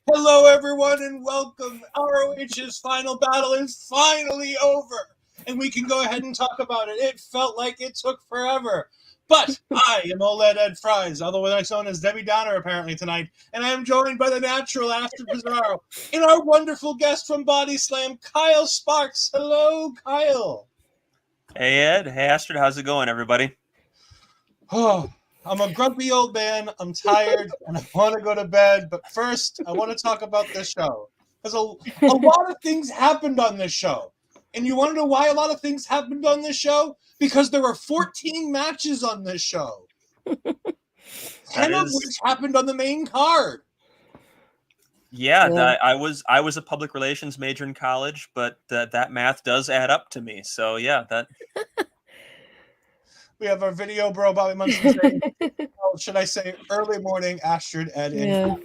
Hello, everyone, and welcome. ROH's final battle is finally over, and we can go ahead and talk about it. It felt like it took forever. But I am Ol'Ed Ed Fries, otherwise known as Debbie Downer, apparently, tonight, and I am joined by the natural Astrid Pizarro and our wonderful guest from Body Slam, Kyle Sparks. Hello, Kyle. Hey, Ed. Hey, Astrid. How's it going, everybody? Oh, I'm a grumpy old man. I'm tired, and I want to go to bed. But first, I want to talk about this show. Because a lot of things happened on this show. And you want to know why a lot of things happened on this show? Because there were 14 matches on this show. 10 of which happened on the main card. Yeah. I was a public relations major in college, but that math does add up to me. So, yeah, that... We have our video bro, Bobby Munson saying, should I say early morning, Astrid Ed. Yeah.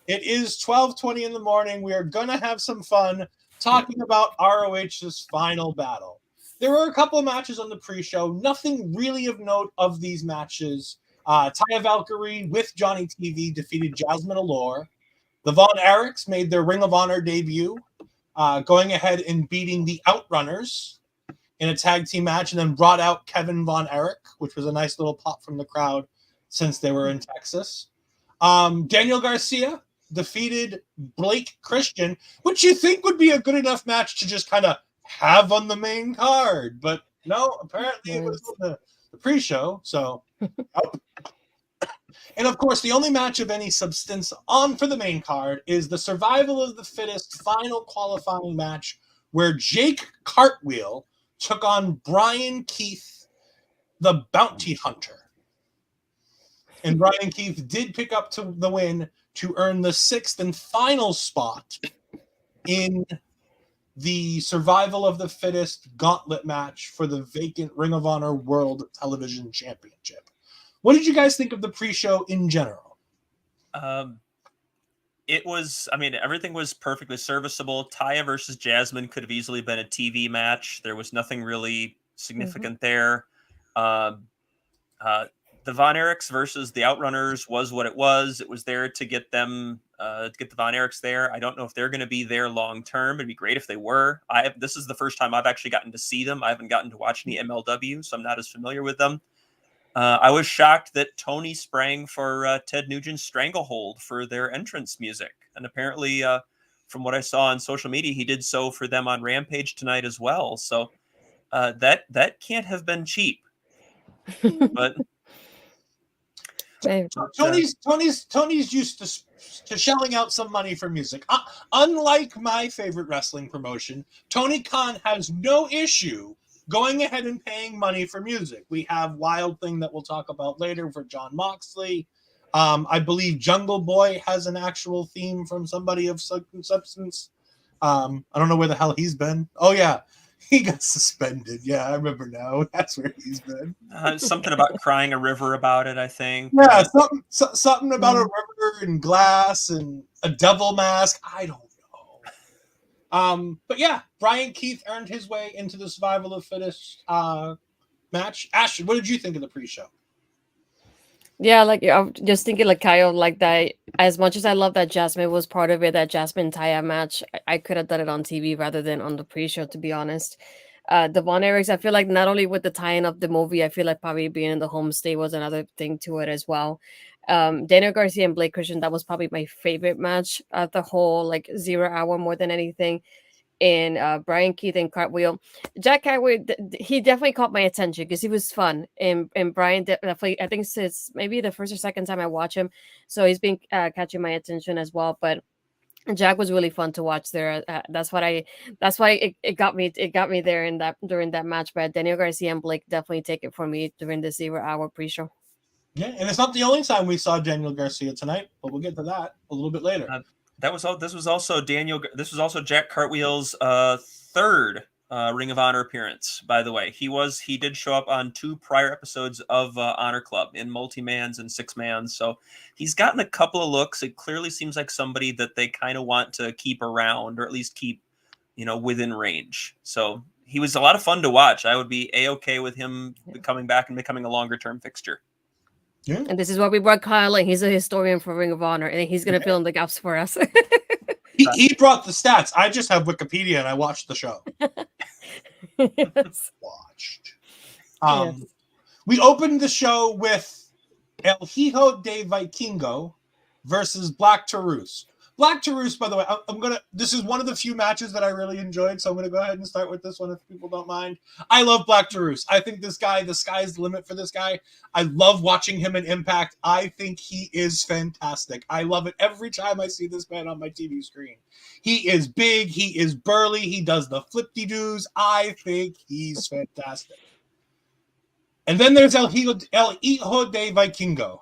It is 12:20 in the morning. We are going to have some fun talking about ROH's final battle. There were a couple of matches on the pre-show. Nothing really of note of these matches. Taya Valkyrie with Johnny TV defeated Jazmin Allure. The Von Erichs made their Ring of Honor debut, going ahead and beating the Outrunners in a tag team match, and then brought out Kevin Von Erich, which was a nice little pop from the crowd since they were in Texas. Daniel Garcia defeated Blake Christian, which you think would be a good enough match to just kind of have on the main card. But no, apparently it was the pre-show. So, And of course, the only match of any substance on for the main card is the Survival of the Fittest final qualifying match where Jake Cartwheel took on Bryan Keith, the Bounty Hunter. And Bryan Keith did pick up to the win to earn the 6th and final spot in the Survival of the Fittest gauntlet match for the vacant Ring of Honor World Television Championship. What did you guys think of the pre-show in general? It was, everything was perfectly serviceable. Taya versus Jazmin could have easily been a TV match. There was nothing really significant there. The the Von Erichs versus the Outrunners was what it was. It was there to get them, to get the Von Erichs there. I don't know if they're going to be there long term. It'd be great if they were. This is the first time I've actually gotten to see them. I haven't gotten to watch any MLW, so I'm not as familiar with them. I was shocked that Tony sprang for Ted Nugent's Stranglehold for their entrance music. And apparently, from what I saw on social media, he did so for them on Rampage tonight as well. So that can't have been cheap. But Tony's used to shelling out some money for music. Unlike my favorite wrestling promotion, Tony Khan has no issue going ahead and paying money for music. We have Wild Thing that we'll talk about later for John Moxley. I believe Jungle Boy has an actual theme from somebody of substance. I don't know where the hell he's been. Oh, yeah. He got suspended. Yeah, I remember now. That's where he's been. Something about crying a river about it, I think. Yeah, something about a river and glass and a devil mask. I don't know. But yeah, Bryan Keith earned his way into the Survival of the Fittest match. Astrid, what did you think of the pre-show? Yeah, like I'm just thinking, like Kyle, like that. As much as I love that Jazmin was part of it, that Jazmin Taya match, I could have done it on TV rather than on the pre-show. To be honest, the Von Erichs, I feel like not only with the tie-in of the movie, I feel like probably being in the home state was another thing to it as well. Daniel Garcia and Blake Christian, that was probably my favorite match at the whole like 0 hour more than anything. And Bryan Keith and Cartwheel. Jack Cartwheel, he definitely caught my attention because he was fun. And Bryan definitely, I think it's maybe the first or second time I watch him, so he's been catching my attention as well. But Jack was really fun to watch there. That's why it got me. It got me there during that match. But Daniel Garcia and Blake definitely take it for me during the 0 hour pre-show. Yeah, and it's not the only time we saw Daniel Garcia tonight, but we'll get to that a little bit later. This was also Jack Cartwheel's third Ring of Honor appearance. By the way, he did show up on 2 prior episodes of Honor Club in multi-mans and 6-mans. So he's gotten a couple of looks. It clearly seems like somebody that they kind of want to keep around, or at least keep, within range. So he was a lot of fun to watch. I would be A-okay with him coming back and becoming a longer term fixture. Yeah. And this is why we brought Kyle in. He's a historian for Ring of Honor, and he's going to fill in the gaps for us. He brought the stats. I just have Wikipedia, and I watched the show. Yes. Watched. We opened the show with El Hijo de Vikingo versus Black Taurus. Black Taurus, by the way, this is one of the few matches that I really enjoyed, so I'm gonna go ahead and start with this one if people don't mind. I love Black Taurus. I think this guy, the sky's the limit for this guy. I love watching him in Impact. I think he is fantastic. I love it every time I see this man on my TV screen. He is big, he is burly, he does the flip-de-doos. I think he's fantastic. And then there's El Hijo de Vikingo.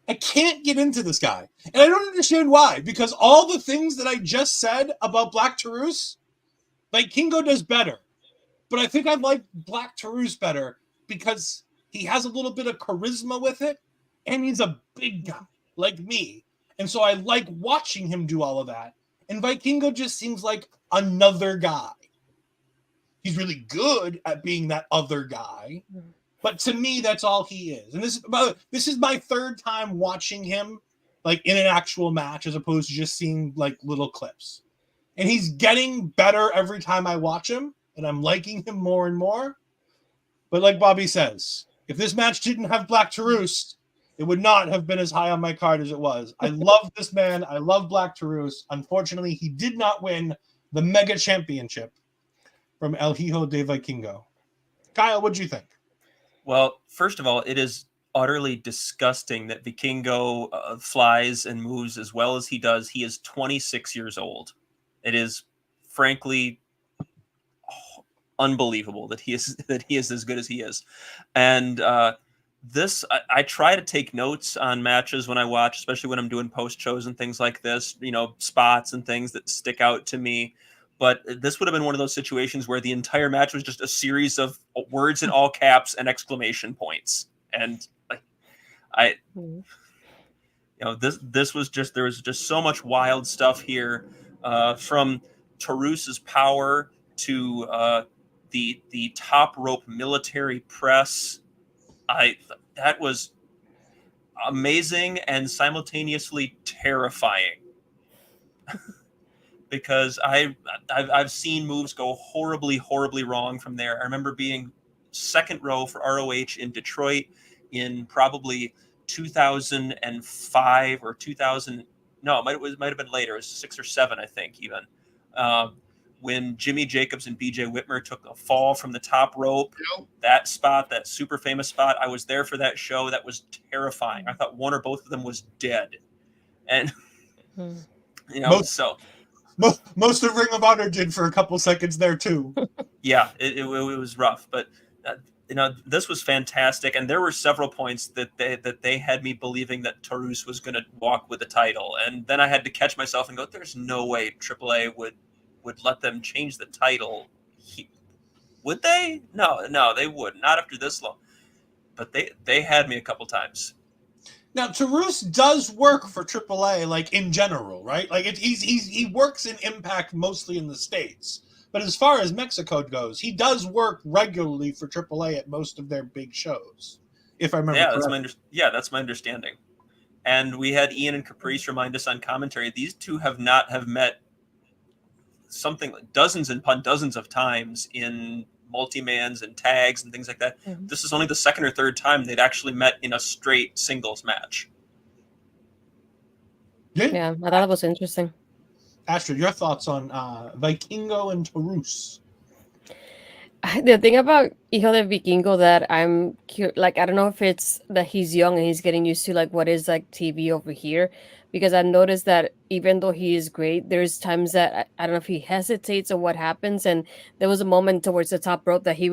I can't get into this guy. And I don't understand why. Because all the things that I just said about Black Taurus, Vikingo does better. But I think I like Black Taurus better because he has a little bit of charisma with it. And he's a big guy like me. And so I like watching him do all of that. And Vikingo just seems like another guy. He's really good at being that other guy. But to me, that's all he is. And this is my third time watching him like in an actual match as opposed to just seeing like little clips. And he's getting better every time I watch him, and I'm liking him more and more. But like Bobby says, if this match didn't have Black Taurus, it would not have been as high on my card as it was. I love this man. I love Black Taurus. Unfortunately, he did not win the Mega Championship from El Hijo de Vikingo. Kyle, what'd you think? Well, first of all, it is utterly disgusting that Vikingo flies and moves as well as he does. He is 26 years old. It is frankly unbelievable that he is as good as he is. And I try to take notes on matches when I watch, especially when I'm doing post shows and things like this, spots and things that stick out to me. But this would have been one of those situations where the entire match was just a series of words in all caps and exclamation points. And this was just, there was just so much wild stuff here, from Taurus's power to the top rope military press. that was amazing and simultaneously terrifying. Because I've seen moves go horribly wrong from there. I remember being second row for ROH in Detroit in probably 2005 or 2000. No, it might have been later. It was 6 or 7, I think, even. When Jimmy Jacobs and BJ Whitmer took a fall from the top rope, that spot, that super famous spot, I was there for that show. That was terrifying. I thought one or both of them was dead. And, most of Ring of Honor did for a couple seconds there too. Yeah, it was rough, but this was fantastic, and there were several points that they had me believing that Taurus was going to walk with the title, and then I had to catch myself and go, "There's no way AAA would let them change the title. Would they? No, they would not after this long." But they had me a couple times. Now, Taurus does work for AAA, like, in general, right? Like, he works in Impact mostly in the States. But as far as Mexico goes, he does work regularly for AAA at most of their big shows, if I remember correctly. That's my understanding. And we had Ian and Caprice remind us on commentary, these two have met something like dozens upon dozens of times in multi-mans and tags and things like that. Mm-hmm. This is only the second or third time they'd actually met in a straight singles match. Yeah, I thought it was interesting. Astrid, your thoughts on Vikingo and Taurus? The thing about Hijo de Vikingo that I'm like, I don't know if it's that he's young and he's getting used to like what is like TV over here, because I've noticed that even though he is great, there's times that I don't know if he hesitates or what happens. And there was a moment towards the top rope that he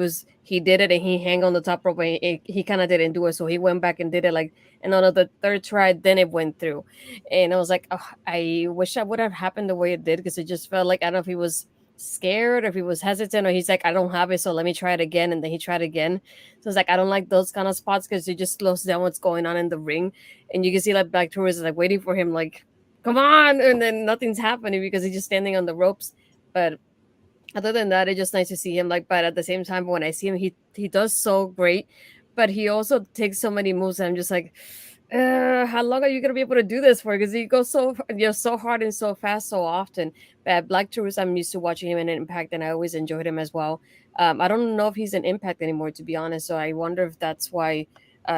did it and he hung on the top rope and he kind of didn't do it. So he went back and did it like, and on the third try, then it went through. And I was like, oh, I wish that would have happened the way it did, because it just felt like, I don't know if he was scared or if he was hesitant, or he's like, I don't have it, so let me try it again. And then he tried again. So it's like, I don't like those kind of spots, because it just slows down what's going on in the ring. And you can see like Black Taurus is like waiting for him, like, come on, and then nothing's happening because he's just standing on the ropes. But other than that, it's just nice to see him. Like, but at the same time, when I see him, he does so great, but he also takes so many moves, and I'm just like, how long are you gonna be able to do this for? Because he goes so hard and so fast so often. But Black Taurus, I'm used to watching him in Impact, and I always enjoyed him as well. I don't know if he's in Impact anymore, to be honest. So I wonder if that's why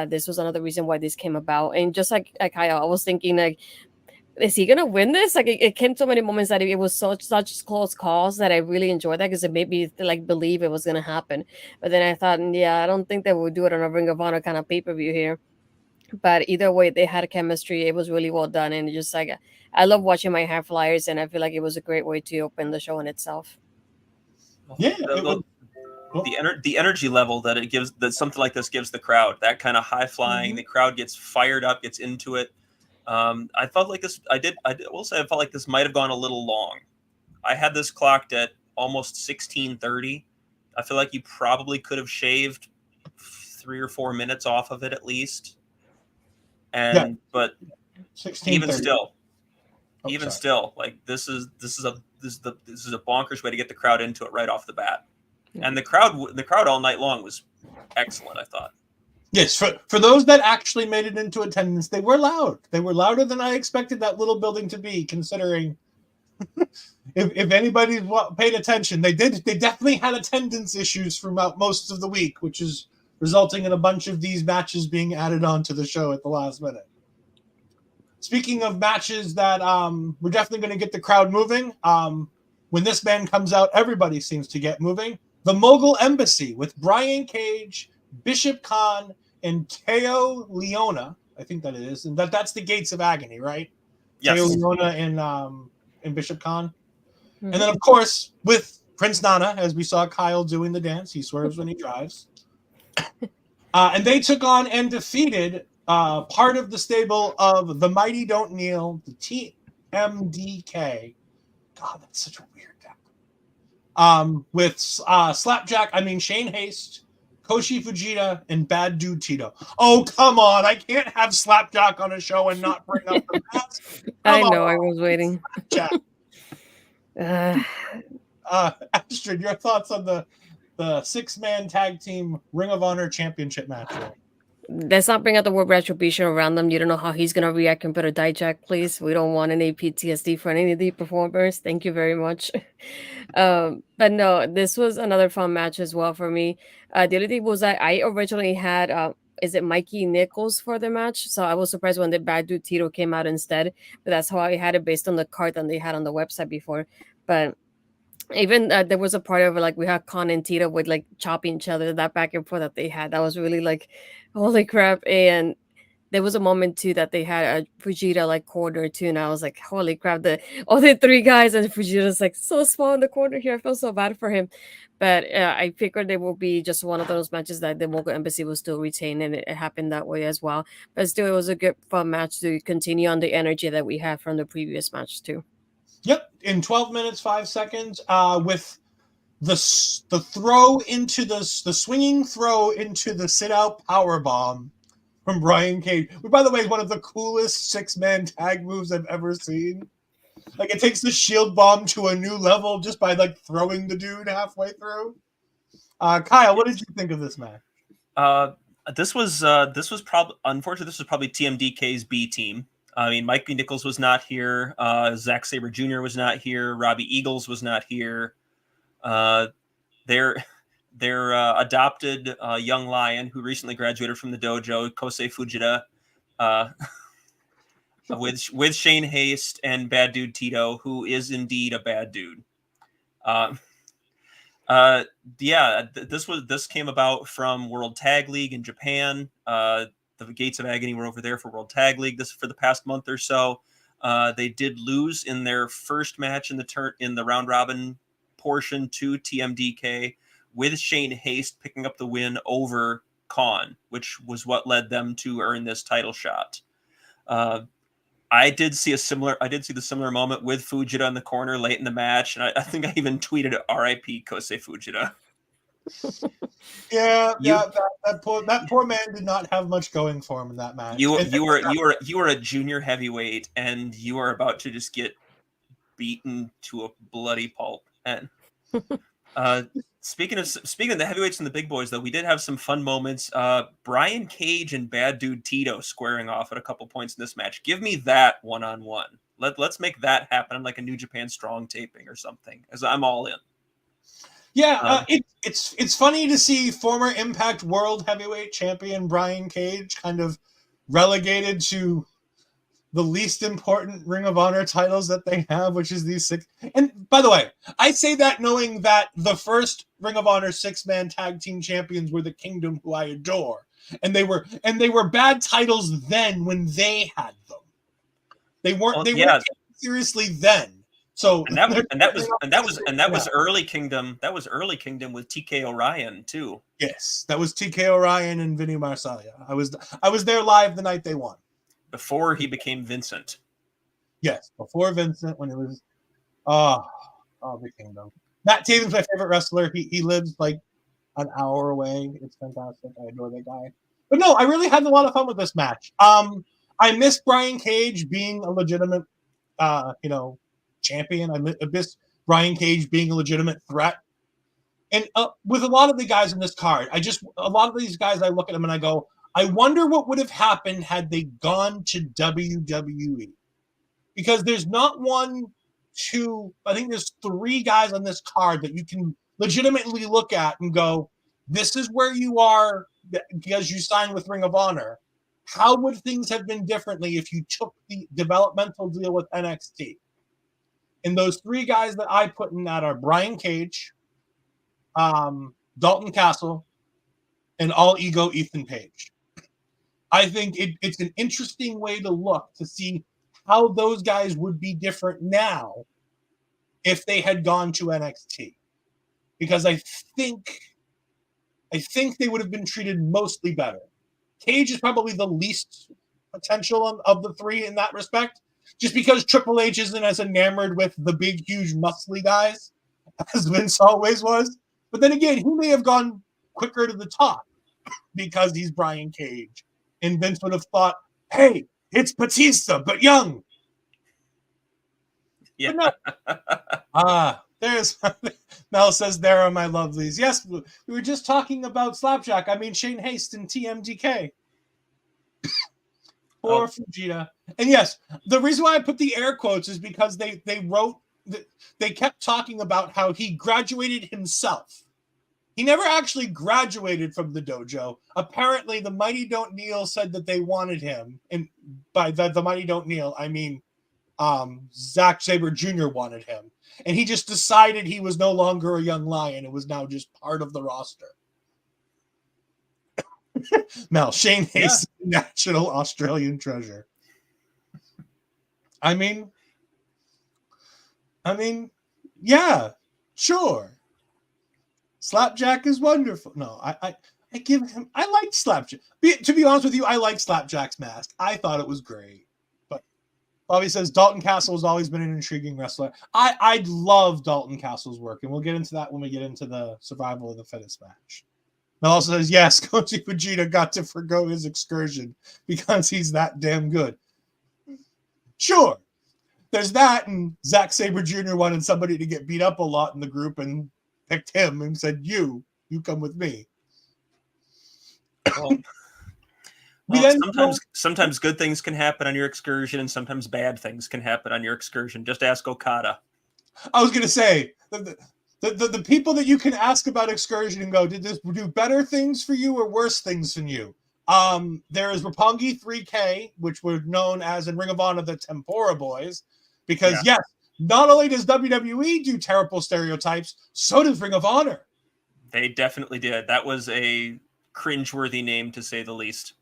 this was another reason why this came about. And just like Kyle, I was thinking like, is he gonna win this? Like it came so many moments that it was such close calls that I really enjoyed that, because it made me like believe it was gonna happen. But then I thought, I don't think they would do it on a Ring of Honor kind of pay-per-view here. But either way, they had chemistry. It was really well done, and just like I love watching my High Flyers, and I feel like it was a great way to open the show in itself. Yeah, the energy level that it gives, that something like this gives the crowd, that kind of high flying, mm-hmm. The crowd gets fired up, gets into it. I felt like this. I will say I felt like this might have gone a little long. I had this clocked at almost 16:30. I feel like you probably could have shaved 3 or 4 minutes off of it at least. And but even still, like this is a bonkers way to get the crowd into it right off the bat. Yeah. And the crowd all night long was excellent, I thought. Yes, for those that actually made it into attendance, they were loud. They were louder than I expected that little building to be, considering if anybody's paid attention, they definitely had attendance issues throughout most of the week, which is resulting in a bunch of these matches being added on to the show at the last minute. Speaking of matches that we're definitely going to get the crowd moving, when this band comes out, everybody seems to get moving. The Mogul Embassy with Brian Cage, Bishop Khan, and Teo Leona. I think that it is. And that's the Gates of Agony, right? Yes. Teo Leona and Bishop Khan. Mm-hmm. And then, of course, with Prince Nana, as we saw Kyle doing the dance. He swerves when he drives. And they took on and defeated part of the stable of the Mighty Don't Kneel, the TMDK. God, that's such a weird name. With Shane Haste, Koshi Fujita, and Bad Dude Tito. Oh, come on. I can't have Slapjack on a show and not bring up the mask. I know, I was waiting. Astrid, your thoughts on the 6-man tag team Ring of Honor championship match? let's not bring out the word retribution around them. You don't know how he's gonna react and put a Dijak, please. We don't want any PTSD for any of the performers. Thank you very much. But no, this was another fun match as well for me. The only thing was that I originally had is it Mikey Nichols for the match? So I was surprised when the bad dude Tito came out instead. But that's how I had it based on the card that they had on the website before. But even there was a part of it, like we had Con and Tito with like chopping each other, that back and forth that they had. That was really like, holy crap. And there was a moment too that they had a Fujita like corner too, and I was like, holy crap! All the three guys and Fujita's like so small in the corner here. I feel so bad for him, but I figured it will be just one of those matches that the Mogul Embassy will still retain, and it happened that way as well. But still, it was a good fun match to continue on the energy that we had from the previous match too. Yep, in 12 minutes 5 seconds, with the throw into the swinging throw into the sit out power bomb from Brian Cage, which by the way is one of the coolest 6-man tag moves I've ever seen. Like, it takes the shield bomb to a new level just by like throwing the dude halfway through. Kyle, what did you think of this match? This was probably, unfortunately, this was probably TMDK's B team. I mean, Mikey Nichols was not here. Zack Sabre Jr. was not here. Robbie Eagles was not here. Their adopted young lion who recently graduated from the dojo, Kosei Fujita, with Shane Haste and Bad Dude Tito, who is indeed a bad dude. This came about from World Tag League in Japan. The Gates of Agony were over there for World Tag League this for the past month or so. They did lose in their first match in the round robin portion to TMDK, with Shane Haste picking up the win over Khan, which was what led them to earn this title shot. I did see the similar moment with Fujita in the corner late in the match, and I think I even tweeted "R.I.P. Kosei Fujita." That poor man did not have much going for him in that match. You were a junior heavyweight, and you are about to just get beaten to a bloody pulp. And speaking of the heavyweights and the big boys, though, we did have some fun moments. Brian Cage and Bad Dude Tito squaring off at a couple points in this match. Give me that one-on-one. Let's make that happen on like a New Japan Strong taping or something, as I'm all in. Yeah, it's funny to see former Impact World Heavyweight Champion Brian Cage kind of relegated to the least important Ring of Honor titles that they have, which is these 6. And by the way, I say that knowing that the first Ring of Honor 6-man tag team champions were the Kingdom, who I adore, and they were bad titles then when they had them. They weren't taken seriously then. So that was early Kingdom. That was early Kingdom with TK Orion too. Yes, that was TK Orion and Vinny Marsaglia. I was there live the night they won. Before he became Vincent. Yes, before Vincent, when it was Vikingo. Matt Taven's my favorite wrestler. He lives like an hour away. It's fantastic. I adore that guy. But no, I really had a lot of fun with this match. I miss Brian Cage being a legitimate champion. I miss Brian Cage being a legitimate threat. And with a lot of the guys in this card, a lot of these guys, I look at them and I go, I wonder what would have happened had they gone to WWE. Because there's not one, two, I think there's 3 guys on this card that you can legitimately look at and go, this is where you are because you signed with Ring of Honor. How would things have been differently if you took the developmental deal with NXT? And those 3 guys that I put in that are Brian Cage, Dalton Castle, and All Ego Ethan Page. I think it's an interesting way to look to see how those guys would be different now if they had gone to NXT. Because I think they would have been treated mostly better. Cage is probably the least potential of the 3 in that respect, just because Triple H isn't as enamored with the big, huge, muscly guys as Vince always was. But then again, he may have gone quicker to the top because he's Brian Cage. And Vince would have thought, hey, it's Batista, but young. Yeah. No. There's Mel says, there are my lovelies. Yes, we were just talking about Slapjack. I mean, Shane Haste and TMDK. Poor Fujita. And yes, the reason why I put the air quotes is because they wrote that they kept talking about how he graduated himself. He never actually graduated from the dojo. Apparently, the Mighty Don't Kneel said that they wanted him. And by the Mighty Don't Kneel, I mean Zack Sabre Jr. wanted him. And he just decided he was no longer a young lion. It was now just part of the roster. Mel, Shane Haste, national Australian treasure. I mean, yeah, sure. Slapjack is wonderful. No, I give him. I like Slapjack. To be honest with you, I like Slapjack's mask. I thought it was great. But Bobby says Dalton Castle has always been an intriguing wrestler. I love Dalton Castle's work, and we'll get into that when we get into the survival of the fittest match. Mel also says, yes, Kosei Fujita got to forgo his excursion because he's that damn good. Sure. There's that, and Zack Sabre Jr. wanted somebody to get beat up a lot in the group and picked him and said, you come with me. Sometimes good things can happen on your excursion, and sometimes bad things can happen on your excursion. Just ask Okada. I was going to say, the people that you can ask about excursion and go, did this do better things for you or worse things than you? There is Roppongi 3K, which were known as in Ring of Honor the Tempora Boys, because yes, not only does WWE do terrible stereotypes, so does Ring of Honor. They definitely did. That was a cringeworthy name, to say the least.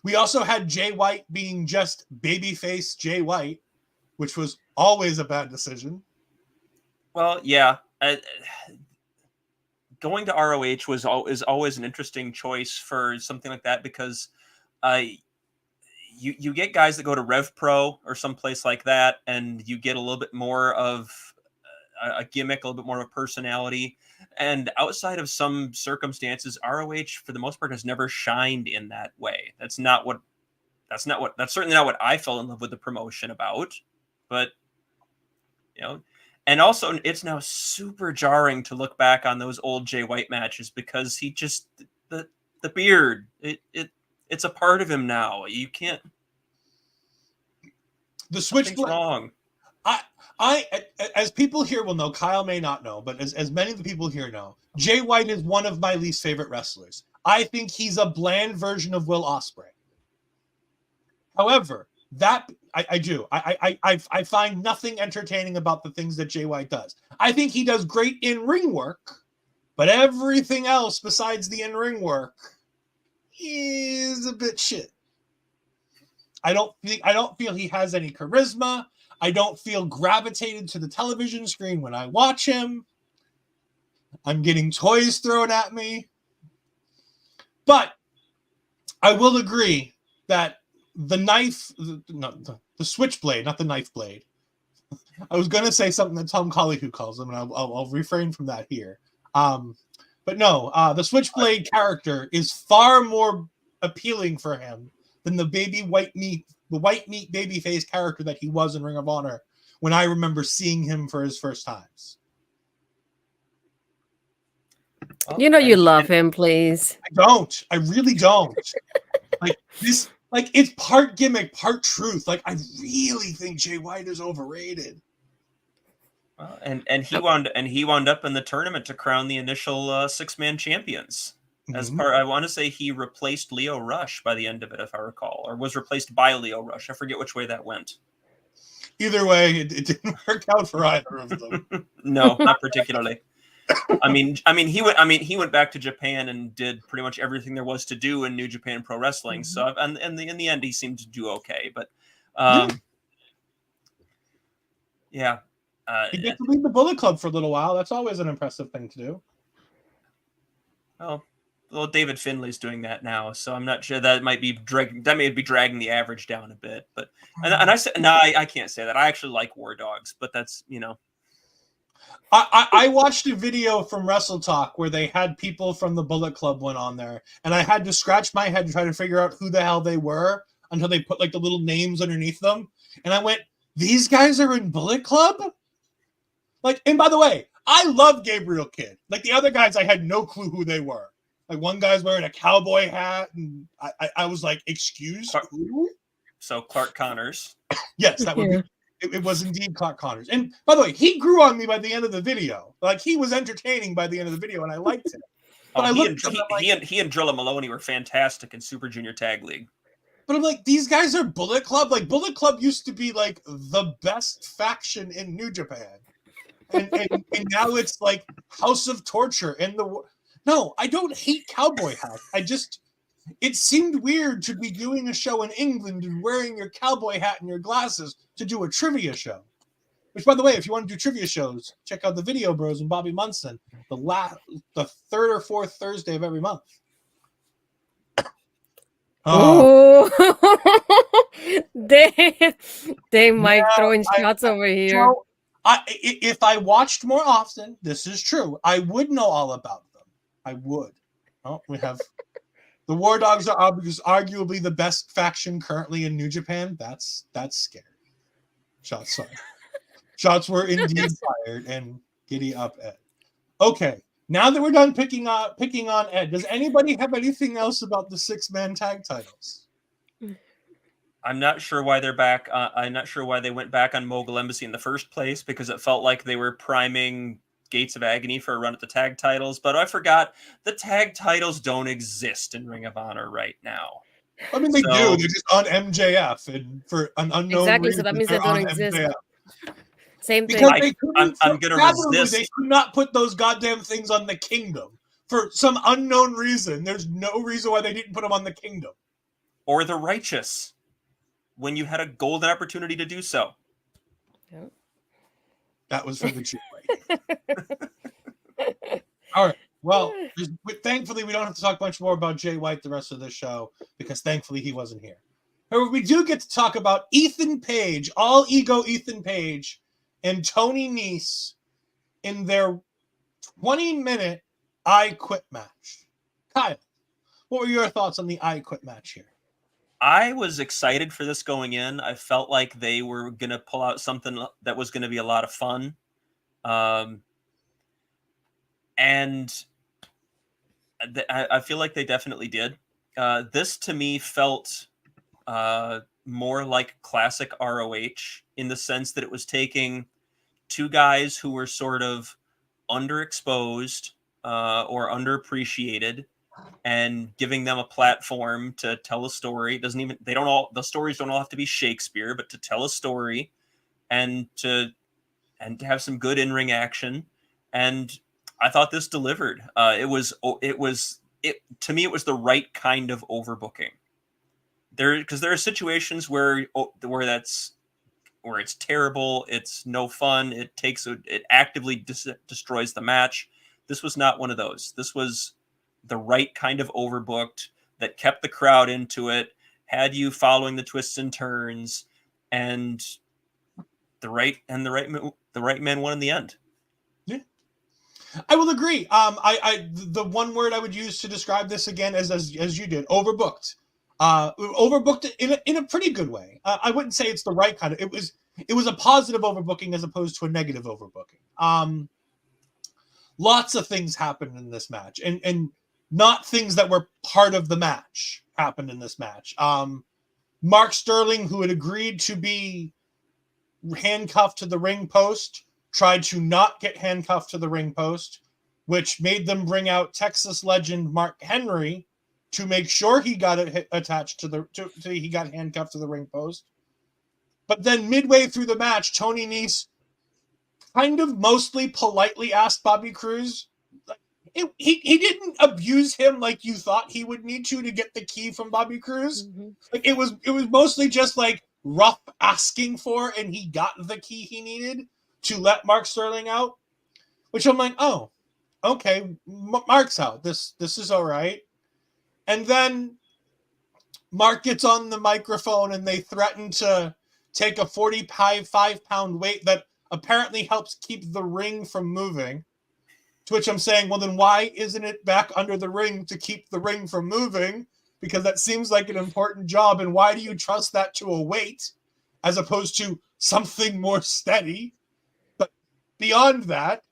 We also had Jay White being just babyface Jay White, which was always a bad decision. Well, yeah. Going to ROH is always an interesting choice for something like that, because you get guys that go to Rev Pro or someplace like that, and you get a little bit more of a gimmick, a little bit more of a personality. And outside of some circumstances, ROH for the most part has never shined in that way. That's certainly not what I fell in love with the promotion about. But and also, it's now super jarring to look back on those old Jay White matches, because he just the beard, it's a part of him now. You can't. The switchblade. Wrong. I as people here will know, Kyle may not know, but as many of the people here know, Jay White is one of my least favorite wrestlers. I think he's a bland version of Will Ospreay. However, I do. I find nothing entertaining about the things that Jay White does. I think he does great in-ring work, but everything else besides the in-ring work is a bit shit. I don't feel he has any charisma. I don't feel gravitated to the television screen when I watch him. I'm getting toys thrown at me. But I will agree that the switchblade, not the knife blade. I was going to say something that Tom Collihu calls them, and I'll refrain from that here. But no, the switchblade character is far more appealing for him than the white meat babyface character that he was in Ring of Honor when I remember seeing him for his first times. You love him, please. I don't. I really don't. It's part gimmick, part truth. I really think Jay White is overrated. Well, and he wound up in the tournament to crown the initial 6-man champions. As part, I want to say he replaced Leo Rush by the end of it, if I recall, or was replaced by Leo Rush. I forget which way that went. Either way, it didn't work out for either of them. No, not particularly. I mean, he went back to Japan and did pretty much everything there was to do in New Japan Pro Wrestling. So, and in the end, he seemed to do okay. But, yeah. He gets to lead the Bullet Club for a little while. That's always an impressive thing to do. Well, David Finlay's doing that now, so I'm not sure that might be dragging the average down a bit. But and I said no, I can't say that. I actually like War Dogs, but that's I watched a video from Wrestle Talk where they had people from the Bullet Club went on there, and I had to scratch my head to try to figure out who the hell they were until they put the little names underneath them, and I went, "These guys are in Bullet Club?" And by the way, I love Gabriel Kidd. The other guys, I had no clue who they were. Like one guy's wearing a cowboy hat, and I was like, excuse who? So Clark Connors. Yes, that would be. It was indeed Clark Connors. And by the way, he grew on me by the end of the video. Like he was entertaining by the end of the video, and I liked him. But he and Drilla Maloney were fantastic in Super Junior Tag League. But I'm like, these guys are Bullet Club. Like Bullet Club used to be like the best faction in New Japan, and now it's like House of Torture and the. No, I don't hate cowboy hats. It seemed weird to be doing a show in England and wearing your cowboy hat and your glasses to do a trivia show. Which, by the way, if you want to do trivia shows, check out the Video Bros and Bobby Munson the third or fourth Thursday of every month. Oh, they Mike throwing shots over here. So if I watched more often, this is true, I would know all about them. I would. Oh, we have the War Dogs are arguably the best faction currently in New Japan. That's scary. Shots were indeed fired, and giddy up, Ed. Okay, now that we're done picking on Ed, does anybody have anything else about the 6-man tag titles? I'm not sure why they're back. I'm not sure why they went back on Mogul Embassy in the first place, because it felt like they were priming Gates of Agony for a run at the tag titles. But I forgot the tag titles don't exist in Ring of Honor right now. I mean, they do. They're just on MJF, and for an unknown reason, so that means they don't exist. MJF. Same thing. I'm going to resist. They could not put those goddamn things on the Kingdom for some unknown reason. There's no reason why they didn't put them on the Kingdom. Or the Righteous, when you had a golden opportunity to do so. Yep. That was for the G. All right. Well, thankfully, we don't have to talk much more about Jay White the rest of this show, because thankfully he wasn't here. However, we do get to talk about Ethan Page, all ego Ethan Page, and Tony Nese in their 20-minute I Quit match. Kyle, what were your thoughts on the I Quit match here? I was excited for this going in. I felt like they were going to pull out something that was going to be a lot of fun. And I feel like they definitely did. This, to me, felt more like classic ROH in the sense that it was taking two guys who were sort of underexposed or underappreciated and giving them a platform to tell a story. The stories don't all have to be Shakespeare, but to tell a story and to have some good in-ring action. And I thought this delivered. To me, it was the right kind of overbooking. Because there are situations where it's terrible, it's no fun, it actively destroys the match. This was not one of those. This was the right kind of overbooked that kept the crowd into it, had you following the twists and turns, and the right man won in the end. Yeah, I will agree. The one word I would use to describe this again as you did, overbooked. Overbooked in a pretty good way. I wouldn't say it's the right kind of. It was a positive overbooking as opposed to a negative overbooking. Lots of things happened in this match, and not things that were part of the match happened in this match. Mark Sterling, who had agreed to be handcuffed to the ring post, tried to not get handcuffed to the ring post, which made them bring out Texas legend Mark Henry to make sure he got attached he got handcuffed to the ring post. But then midway through the match, Tony Nese kind of mostly politely asked Bobby Cruz. He didn't abuse him like you thought he would need to get the key from Bobby Cruz. Mm-hmm. Like it was mostly just like rough asking for, and he got the key he needed to let Mark Sterling out. Which I'm like, oh, okay, Mark's out. This is all right. And then Mark gets on the microphone and they threaten to take a 45-pound weight that apparently helps keep the ring from moving. To which I'm saying, well, then why isn't it back under the ring to keep the ring from moving? Because that seems like an important job. And why do you trust that to a weight as opposed to something more steady? But beyond that,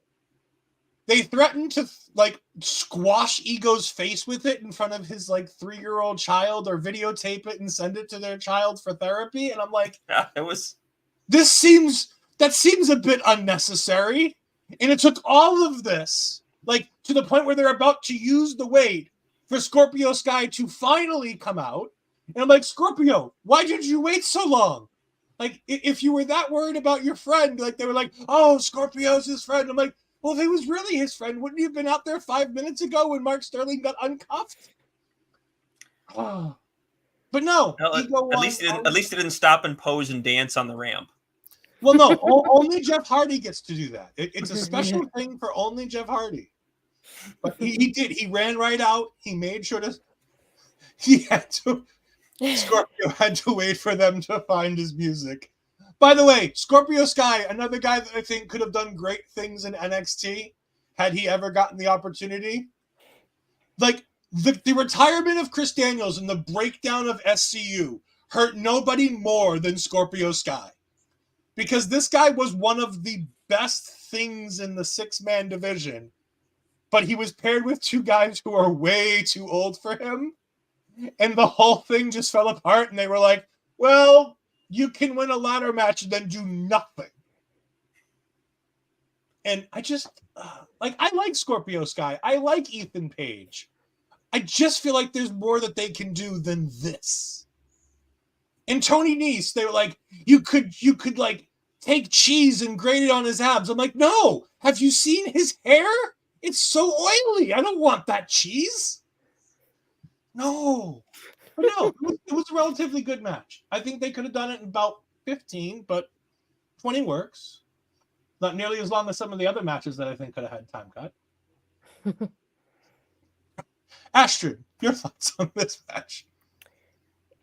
They threatened to like squash Ego's face with it in front of his like 3-year-old child, or videotape it and send it to their child for therapy. And I'm like, yeah, it was. That seems a bit unnecessary. And it took all of this, like to the point where they're about to use the weight for Scorpio Sky to finally come out. And I'm like, Scorpio, why did you wait so long? Like, if you were that worried about your friend, like they were like, oh, Scorpio's his friend. I'm like, well, if he was really his friend, wouldn't he have been out there 5 minutes ago when Mark Sterling got uncuffed? Oh. But no, Well, at least he didn't stop and pose and dance on the ramp. Well, no, only Jeff Hardy gets to do that. It's a special thing for only Jeff Hardy. But he did. He ran right out. He made sure to. Scorpio had to wait for them to find his music. By the way, Scorpio Sky, another guy that I think could have done great things in NXT had he ever gotten the opportunity. Like, the retirement of Chris Daniels and the breakdown of SCU hurt nobody more than Scorpio Sky. Because this guy was one of the best things in the 6-man division, but he was paired with 2 guys who are way too old for him. And the whole thing just fell apart, and they were like, well, you can win a ladder match and then do nothing. And I just, I like Scorpio Sky. I like Ethan Page. I just feel like there's more that they can do than this. And Tony Nese, they were like, you could like take cheese and grate it on his abs. I'm like, no, have you seen his hair? It's so oily. I don't want that cheese. No. But no, it was a relatively good match. I think they could have done it in about 15, but 20 works. Not nearly as long as some of the other matches that I think could have had time cut. Astrid, your thoughts on this match?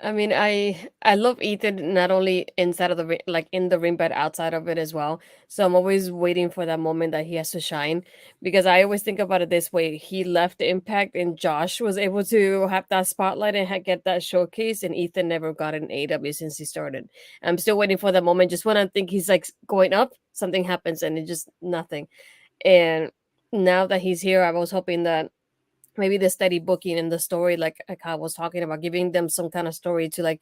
I mean, I love Ethan not only inside of the ring, like in the ring, but outside of it as well. So I'm always waiting for that moment that he has to shine, because I always think about it this way: he left Impact, and Josh was able to have that spotlight and get that showcase, and Ethan never got an AW since he started. I'm still waiting for that moment. Just when I think he's like going up, something happens, and it just nothing. And now that he's here, I was hoping that maybe the steady booking and the story, like I was talking about, giving them some kind of story to like,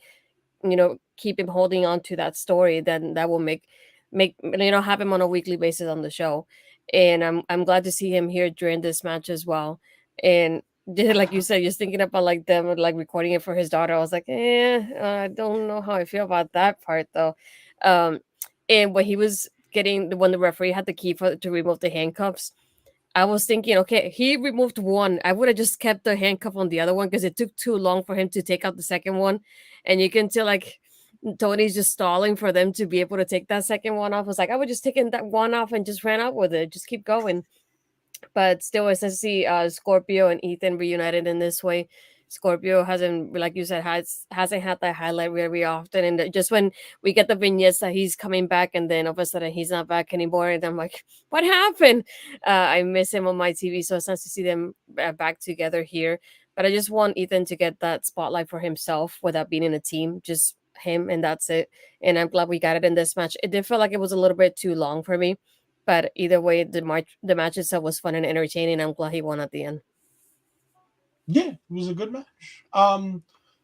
keep him holding on to that story, then that will make have him on a weekly basis on the show. And I'm glad to see him here during this match as well. And like you said, just thinking about like them like recording it for his daughter, I was like, I don't know how I feel about that part though. And when he was when the referee had the key to remove the handcuffs, I was thinking, okay, he removed one. I would have just kept the handcuff on the other one because it took too long for him to take out the second one. And you can tell like Tony's just stalling for them to be able to take that second one off. I was like, I would just taken that one off and just ran out with it. Just keep going. But still, it's nice to see Scorpio and Ethan reunited in this way. Scorpio hasn't, like you said, hasn't had that highlight very often. And just when we get the vignettes that he's coming back, and then all of a sudden he's not back anymore, and I'm like, what happened? I miss him on my TV, so it's nice to see them back together here. But I just want Ethan to get that spotlight for himself without being in a team, just him, and that's it. And I'm glad we got it in this match. It did feel like it was a little bit too long for me, but either way, the match itself was fun and entertaining. I'm glad he won at the end. Yeah, it was a good match.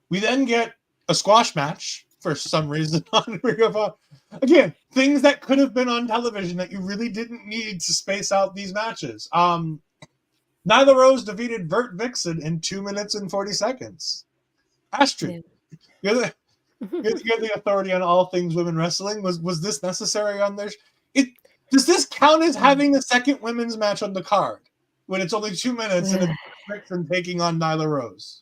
We then get a squash match for some reason on Ring of Honor. Again, things that could have been on television that you really didn't need to space out these matches. Nyla Rose defeated Vert Vixen in 2 minutes and 40 seconds. Astrid, you're the authority on all things women wrestling. Was this necessary on this? Does this count as having a second women's match on the card when it's only 2 minutes and it's Vixen taking on Nyla Rose?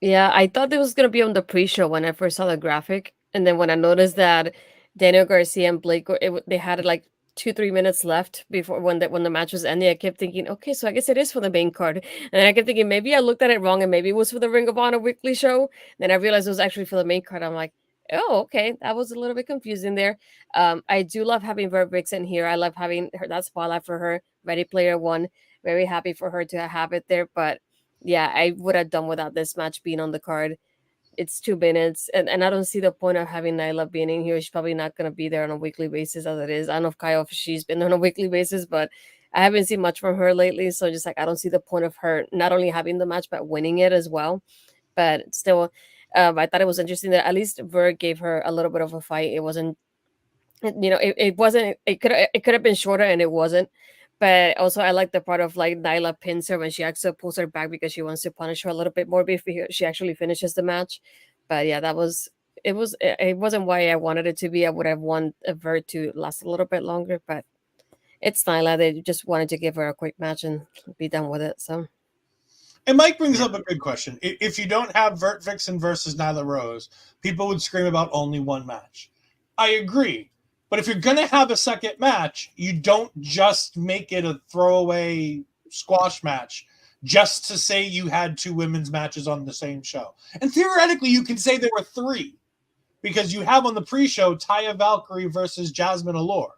Yeah, I thought it was going to be on the pre-show when I first saw the graphic. And then when I noticed that Daniel Garcia and Blake, they had like 2-3 minutes left before when the match was ending, I kept thinking, okay, so I guess it is for the main card. And then I kept thinking, maybe I looked at it wrong and maybe it was for the Ring of Honor weekly show. Then I realized it was actually for the main card. I'm like, oh, okay. That was a little bit confusing there. I do love having Vert Vixen here. I love having that spotlight for her. Ready Player One. Very happy for her to have it there. But yeah, I would have done without this match being on the card. It's 2 minutes, and I don't see the point of having Nyla being in here. She's probably not going to be there on a weekly basis as it is. I don't know if she's been there on a weekly basis, but I haven't seen much from her lately, so just like I don't see the point of her not only having the match but winning it as well. But still, I thought it was interesting that at least Vert gave her a little bit of a fight. It wasn't, it wasn't. It could have been shorter, and it wasn't. But also, I like the part of like Nyla pins her when she actually pulls her back because she wants to punish her a little bit more before she actually finishes the match. But yeah, that was it. It wasn't why I wanted it to be. I would have wanted Vert to last a little bit longer, but it's Nyla. They just wanted to give her a quick match and be done with it. So. And Mike brings up a good question. If you don't have Vert Vixen versus Nyla Rose, people would scream about only one match. I agree. But if you're going to have a second match, you don't just make it a throwaway squash match just to say you had two women's matches on the same show. And theoretically, you can say there were three because you have on the pre-show Taya Valkyrie versus Jazmin Allure.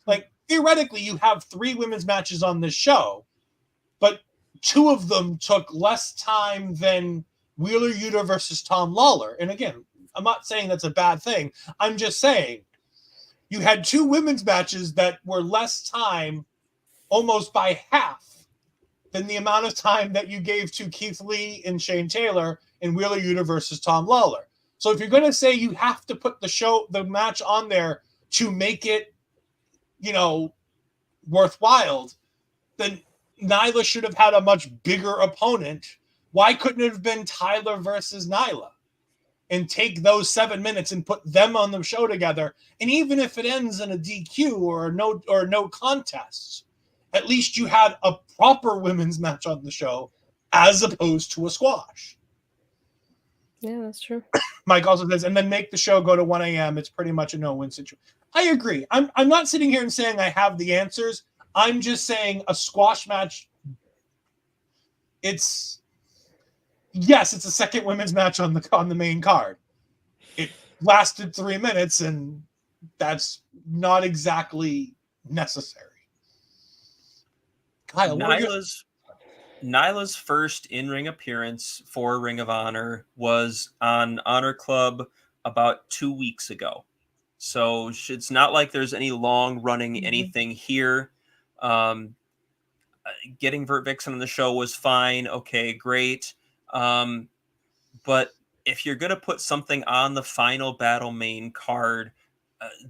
Like, theoretically, you have three women's matches on this show, but two of them took less time than Wheeler Yuta versus Tom Lawlor. And again, I'm not saying that's a bad thing. I'm just saying you had two women's matches that were less time, almost by half, than the amount of time that you gave to Keith Lee and Shane Taylor in Wheeler Yuta versus Tom Lawlor. So if you're going to say you have to put the match on there to make it, worthwhile, then Nyla should have had a much bigger opponent. Why couldn't it have been Tyler versus Nyla? And take those 7 minutes and put them on the show together. And even if it ends in a DQ or no contest, at least you had a proper women's match on the show as opposed to a squash. Yeah, that's true. Mike also says, and then make the show go to 1 a.m. It's pretty much a no-win situation. I agree. I'm not sitting here and saying I have the answers. I'm just saying a squash match, it's a second women's match on the main card. It lasted 3 minutes, and that's not exactly necessary. Kyle, Nyla's first in-ring appearance for Ring of Honor was on Honor Club about 2 weeks ago. So it's not like there's any long-running anything here. Getting Vert Vixen on the show was fine. Okay, great. But if you're going to put something on the Final Battle main card,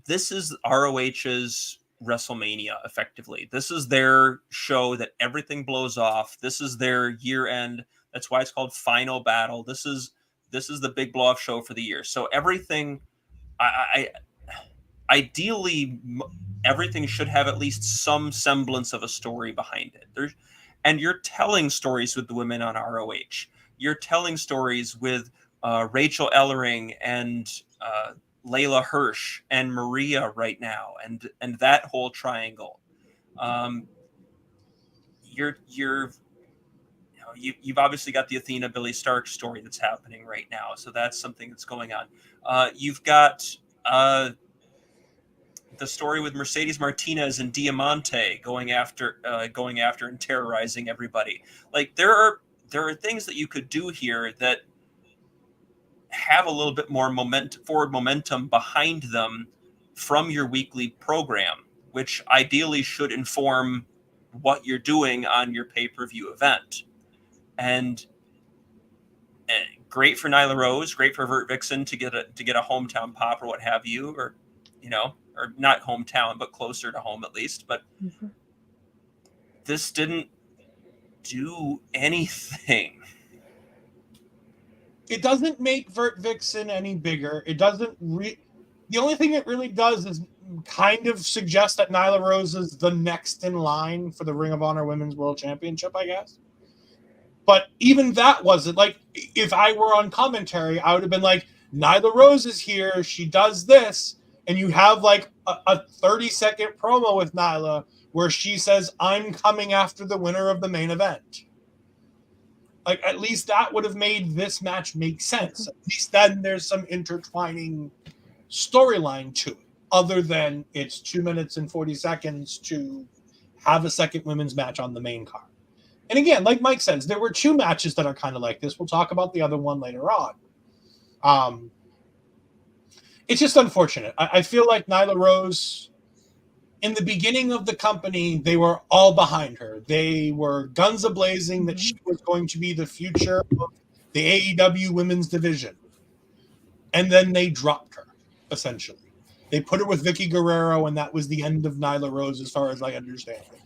this is ROH's WrestleMania, effectively. This is their show that everything blows off. This is their year end. That's why it's called Final Battle. This is the big blow off show for the year. So everything, ideally, everything should have at least some semblance of a story behind it. And you're telling stories with the women on ROH. You're telling stories with Rachel Ellering and Layla Hirsch and Maria right now, and that whole triangle. You've obviously got the Athena Billy Stark story that's happening right now, so that's something that's going on. You've got the story with Mercedes Martinez and Diamante going after and terrorizing everybody. Like there are things that you could do here that have a little bit more forward momentum behind them from your weekly program, which ideally should inform what you're doing on your pay-per-view event. And great for Nyla Rose, great for Vert Vixen to get a hometown pop or what have you, or not hometown, but closer to home at least. But this didn't do anything. It doesn't make Vert Vixen any bigger. It doesn't. The only thing it really does is kind of suggest that Nyla Rose is the next in line for the Ring of Honor Women's World Championship, I guess. But even that wasn't like, if I were on commentary, I would have been like, Nyla Rose is here. She does this. And you have like a 30-second promo with Nyla where she says, I'm coming after the winner of the main event. Like, at least that would have made this match make sense. At least then there's some intertwining storyline to it, other than it's 2 minutes and 40 seconds to have a second women's match on the main card. And again, like Mike says, there were two matches that are kind of like this. We'll talk about the other one later on. It's just unfortunate. I feel like Nyla Rose in the beginning of the company, they were all behind her. They were guns a-blazing that she was going to be the future of the AEW women's division. And then they dropped her, essentially. They put her with Vicky Guerrero, and that was the end of Nyla Rose, as far as I understand it.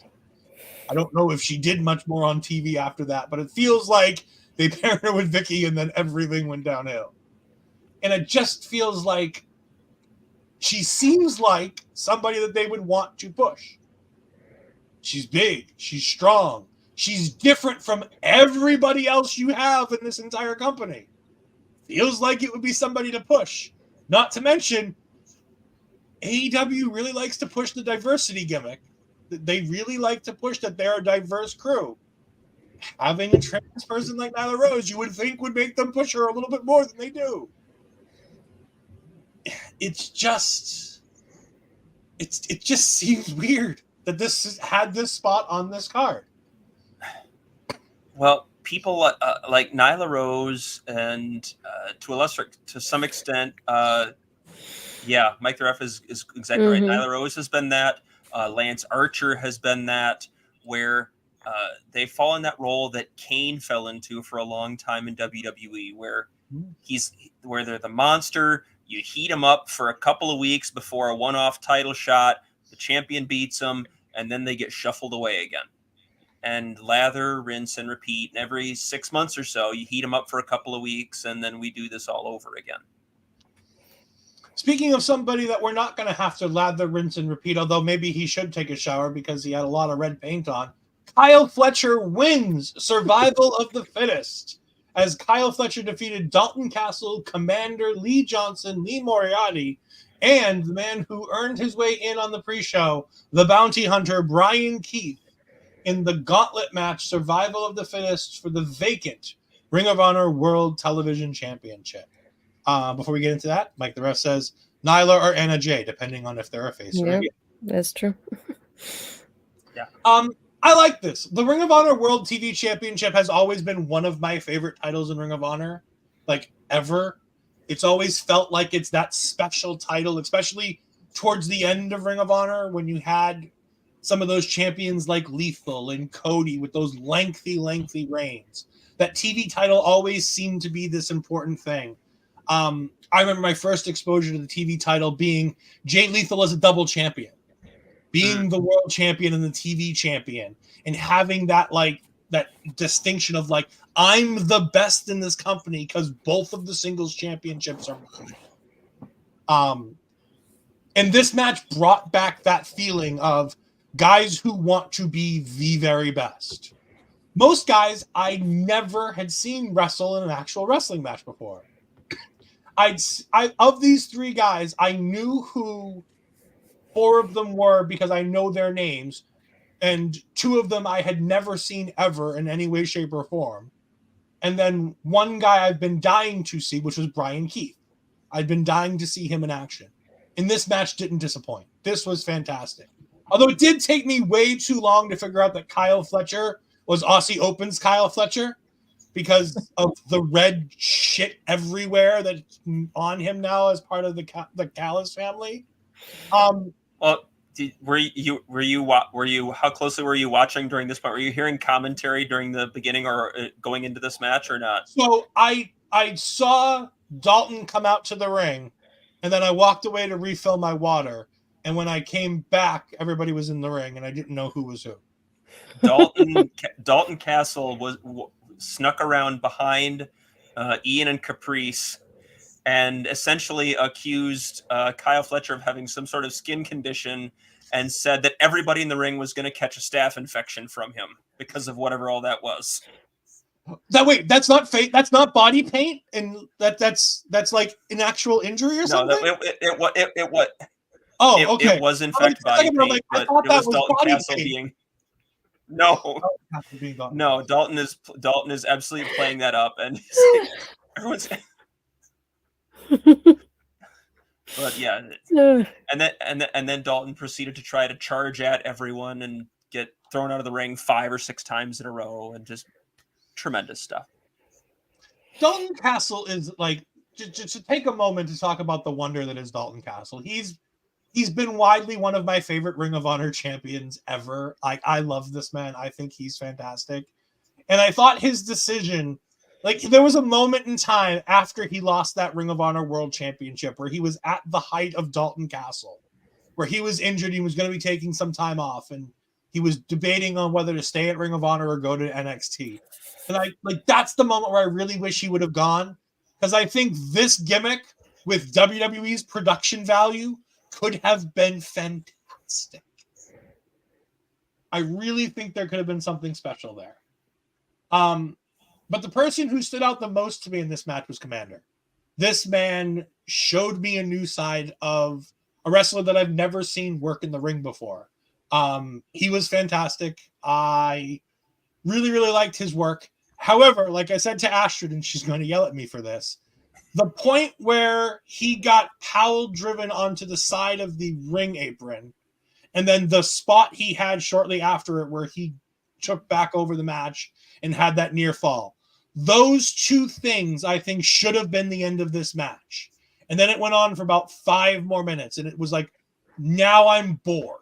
I don't know if she did much more on TV after that, but it feels like they paired her with Vicky, and then everything went downhill. And it just feels like she seems like somebody that they would want to push. She's big. She's strong. She's different from everybody else you have in this entire company. Feels like it would be somebody to push. Not to mention, AEW really likes to push the diversity gimmick. They really like to push that they're a diverse crew. Having a trans person like Nyla Rose, you would think would make them push her a little bit more than they do. It just seems weird that this had this spot on this card. Well, people like Nyla Rose and to some extent, Mike the Ref is exactly right. Nyla Rose has been that. Lance Archer has been that, where they fall in that role that Kane fell into for a long time in WWE, where they're the monster. You heat them up for a couple of weeks before a one-off title shot. The champion beats them, and then they get shuffled away again. And lather, rinse, and repeat. And every 6 months or so, you heat them up for a couple of weeks, and then we do this all over again. Speaking of somebody that we're not going to have to lather, rinse, and repeat, although maybe he should take a shower because he had a lot of red paint on, Kyle Fletcher wins Survival of the Fittest, as Kyle Fletcher defeated Dalton Castle, Komander, Lee Johnson, Lee Moriarty, and the man who earned his way in on the pre-show, the bounty hunter, Bryan Keith, in the gauntlet match, Survival of the Fittest, for the vacant Ring of Honor World Television Championship. Before we get into that, Mike the Ref says Nyla or Anna Jay, depending on if they're a face or a heel. That's true. Yeah. I like this. The Ring of Honor World TV Championship has always been one of my favorite titles in Ring of Honor, like ever. It's always felt like it's that special title, especially towards the end of Ring of Honor when you had some of those champions like Lethal and Cody with those lengthy reigns. That TV title always seemed to be this important thing. I remember my first exposure to the TV title being Jay Lethal as a double champion, being the world champion and the TV champion, and having that that distinction of I'm the best in this company because both of the singles championships are mine. And this match brought back that feeling of guys who want to be the very best. Most guys I never had seen wrestle in an actual wrestling match before. Of these three guys, I knew who 4 of them were because I know their names, and 2 of them I had never seen ever in any way, shape, or form. And then one guy I've been dying to see, which was Bryan Keith. I'd been dying to see him in action. And this match didn't disappoint. This was fantastic. Although it did take me way too long to figure out that Kyle Fletcher was Aussie Open's Kyle Fletcher, because of the red shit everywhere that's on him now as part of the Callis family. Well, were you how closely were you watching during this point? Were you hearing commentary during the beginning or going into this match or not? So I saw Dalton come out to the ring, and then I walked away to refill my water. And when I came back, everybody was in the ring, and I didn't know who was who. Dalton Castle was snuck around behind Ian and Caprice and essentially accused Kyle Fletcher of having some sort of skin condition and said that everybody in the ring was going to catch a staph infection from him because of whatever all that was. That's not fake. That's not body paint, and that's like an actual injury or something. No, it was. Oh, okay. It was in fact body paint, but it was Dalton Castle being. No, Dalton is absolutely playing that up, and everyone's. But yeah, and then Dalton proceeded to try to charge at everyone and get thrown out of the ring 5 or 6 times in a row, and just tremendous stuff. Dalton Castle is to take a moment to talk about the wonder that is Dalton Castle. He's he's been widely one of my favorite Ring of Honor champions ever. Like, I love this man. I think he's fantastic. And I thought his decision, like, there was a moment in time after he lost that Ring of Honor World Championship where he was at the height of Dalton Castle, where he was injured. He was going to be taking some time off, and he was debating on whether to stay at Ring of Honor or go to NXT. And that's the moment where I really wish he would have gone, because I think this gimmick with WWE's production value could have been fantastic. I really think there could have been something special there. But the person who stood out the most to me in this match was Komander. This man showed me a new side of a wrestler that I've never seen work in the ring before. He was fantastic. I really, really liked his work. However, like I said to Astrid, and she's going to yell at me for this, the point where he got Powell driven onto the side of the ring apron, and then the spot he had shortly after it where he took back over the match and had that near fall. Those two things, I think, should have been the end of this match. And then it went on for about 5 more minutes, and it was like, now I'm bored.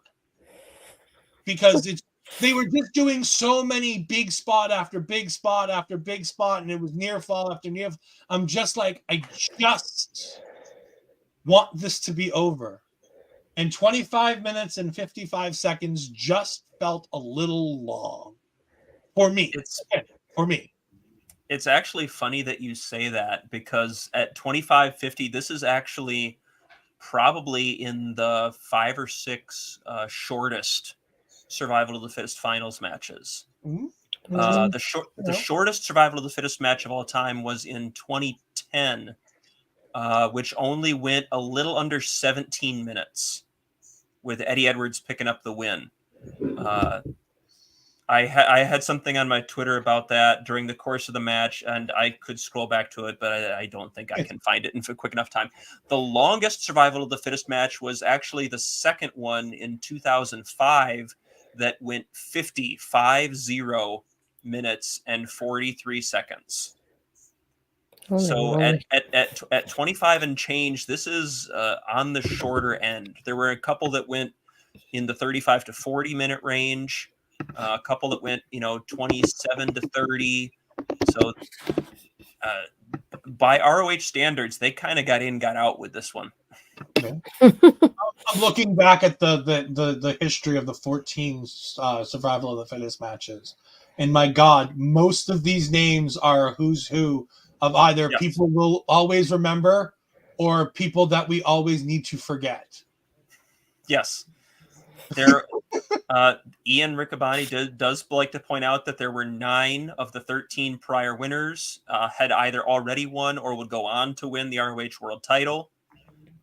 Because they were just doing so many big spot after big spot after big spot, and it was near fall after near. I'm just like, I just want this to be over. And 25 minutes and 55 seconds just felt a little long for me. For me. It's actually funny that you say that, because at 25:50, this is actually probably in the 5 or 6 shortest survival of the fittest finals matches. Mm-hmm. The shortest survival of the fittest match of all time was in 2010, which only went a little under 17 minutes, with Eddie Edwards picking up the win. I had something on my Twitter about that during the course of the match, and I could scroll back to it, but I don't think I can find it in a quick enough time. The longest survival of the fittest match was actually the second one in 2005 that went 50 minutes and 43 seconds. So at 25 and change, this is on the shorter end. There were a couple that went in the 35 to 40 minute range. A couple that went, 27 to 30. So by ROH standards, they kind of got in, got out with this one. Okay. I'm looking back at the history of the 14 survival of the fittest matches, and my God, most of these names are who's who of either people we'll always remember or people that we always need to forget. Yes. There, Ian Riccaboni does like to point out that there were 9 of the 13 prior winners had either already won or would go on to win the ROH World title.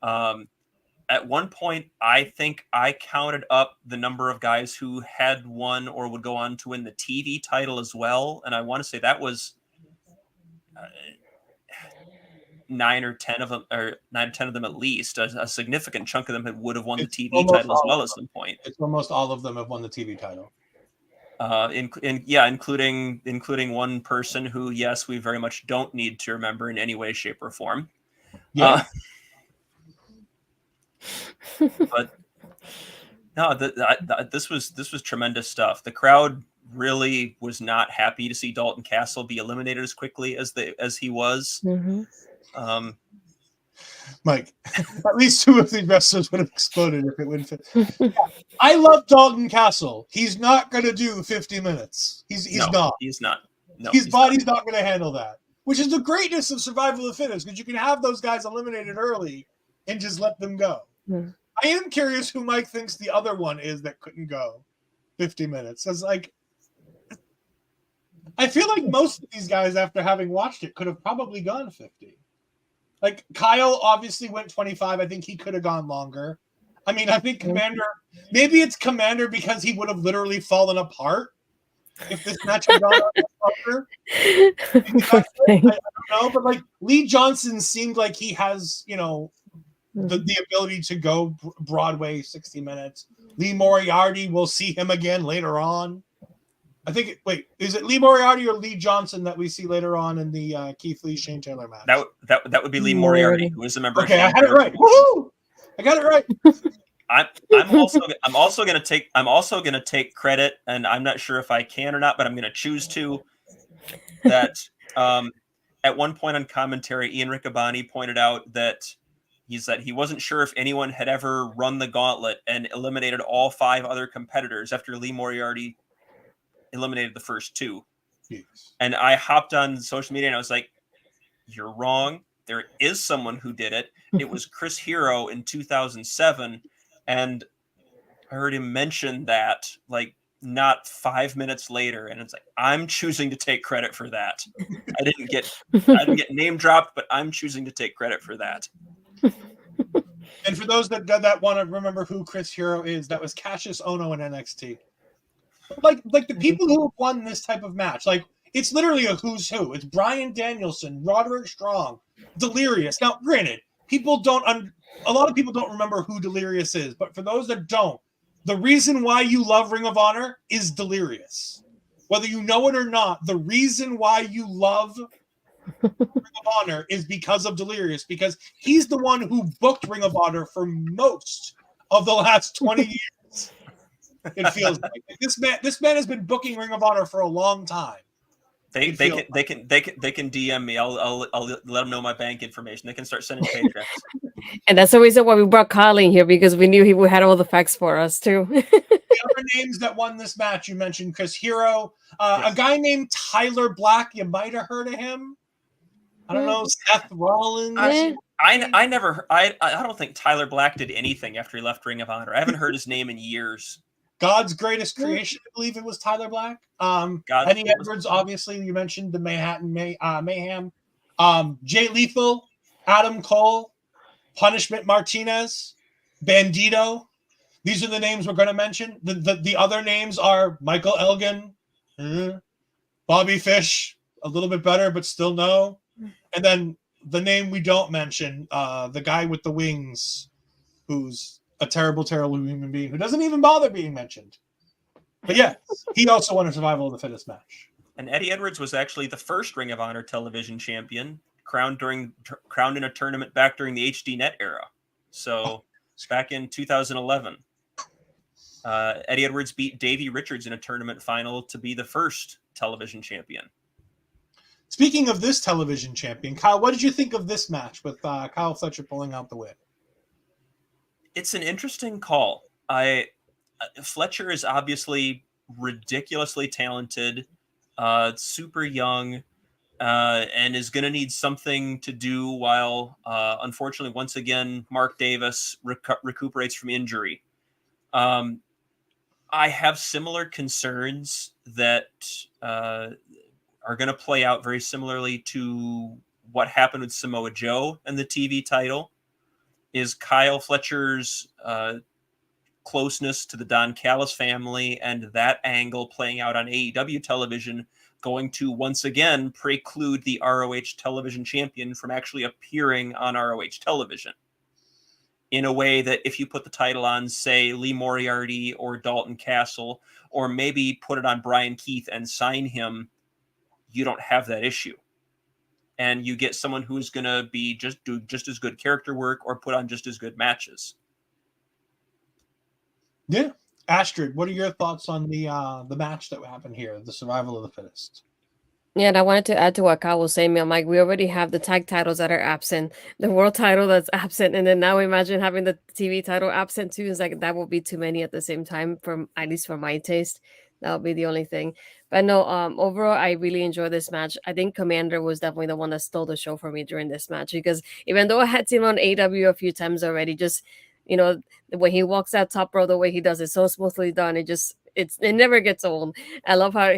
At one point, I think I counted up the number of guys who had won or would go on to win the TV title as well, and I want to say that was 9 or 10 of them, or 9 or 10 of them at least. A significant chunk of them would have won the TV title as well at some point. It's almost all of them have won the TV title. Including one person who, yes, we very much don't need to remember in any way, shape, or form. Yeah. But no, this was tremendous stuff. The crowd really was not happy to see Dalton Castle be eliminated as quickly as he was. Mm-hmm. Mike, at least 2 of these wrestlers would have exploded if it went. I love Dalton Castle. He's not going to do 50 minutes. He's not. He's not. No, his body's not going to handle that, which is the greatness of survival of the fittest, because you can have those guys eliminated early and just let them go. Mm. I am curious who Mike thinks the other one is that couldn't go 50 minutes. It's like, I feel like most of these guys, after having watched it, could have probably gone 50. Like, Kyle obviously went 25. I think he could have ggone longer. I mean, I think Komander, maybe it's Komander because he would have literally fallen apart if this match had gone longer. I don't know, but like Lee Johnson seemed like he has, the ability to go Broadway 60 minutes. Lee Moriarty, we'll see him again later on. I think, is it Lee Moriarty or Lee Johnson that we see later on in the Keith Lee Shane Taylor match? That would be Lee Moriarty, who is a member. Okay, I had it right. Woohoo! I got it right. I'm also gonna take credit, and I'm not sure if I can or not, but I'm gonna choose to. That at one point on commentary, Ian Riccaboni pointed out that he wasn't sure if anyone had ever run the gauntlet and eliminated all 5 other competitors after Lee Moriarty eliminated the first 2. Yes. And I hopped on social media and I was like, "You're wrong. There is someone who did it. It was Chris Hero in 2007." And I heard him mention that like not 5 minutes later, and it's like, I'm choosing to take credit for that. I didn't get name dropped, but I'm choosing to take credit for that. And for those that want to remember who Chris Hero is, that was Cassius Ohno in NXT. Like the people who have won this type of match, like it's literally a who's who. It's Bryan Danielson, Roderick Strong, Delirious. Now, granted, a lot of people don't remember who Delirious is, but for those that don't, the reason why you love Ring of Honor is Delirious. Whether you know it or not, the reason why you love Ring of Honor is because of Delirious, because he's the one who booked Ring of Honor for most of the last 20 years. It feels like this man has been booking Ring of Honor for a long time. They can DM me. I'll let them know my bank information. They can start sending paychecks. And that's the reason why we brought Kyle in here, because we knew he had all the facts for us too. The other names that won this match, you mentioned Chris Hero, yes. A guy named Tyler Black. You might have heard of him. I don't know, Seth Rollins. I don't think Tyler Black did anything after he left Ring of Honor. I haven't heard his name in years. God's Greatest Creation, I believe it was Tyler Black. Eddie Edwards, obviously, you mentioned the Manhattan Mayhem. Jay Lethal, Adam Cole, Punishment Martinez, Bandito. These are the names we're going to mention. The other names are Michael Elgin, Bobby Fish, a little bit better, but still no. And then the name we don't mention, the guy with the wings, who's a terrible, terrible human being who doesn't even bother being mentioned. But yeah, he also won a Survival of the Fittest match. And Eddie Edwards was actually the first Ring of Honor television champion, crowned in a tournament back during the HDNet era. So back in 2011, Eddie Edwards beat Davey Richards in a tournament final to be the first television champion. Speaking of this television champion, Kyle, what did you think of this match with Kyle Fletcher pulling out the win? It's an interesting call. Fletcher is obviously ridiculously talented, super young, and is going to need something to do while, unfortunately, once again, Mark Davis recuperates from injury. I have similar concerns that are going to play out very similarly to what happened with Samoa Joe and the TV title. Is Kyle Fletcher's closeness to the Don Callis family and that angle playing out on AEW television going to once again preclude the ROH television champion from actually appearing on ROH television in a way that if you put the title on, say, Lee Moriarty or Dalton Castle, or maybe put it on Brian Keith and sign him, you don't have that issue. And you get someone who's going to be do just as good character work or put on just as good matches. Yeah. Astrid, what are your thoughts on the match that happened here, the Survival of the Fittest? Yeah, and I wanted to add to what Kyle was saying, man. Like, we already have the tag titles that are absent, the world title that's absent, and then now imagine having the TV title absent too. It's like that will be too many at the same time, at least for my taste. That would be the only thing. But no, overall, I really enjoyed this match. I think Komander was definitely the one that stole the show for me during this match, because even though I had seen him on AW a few times already, just, you know, when he walks that top row, the way he does it, so smoothly done, it never gets old. I love how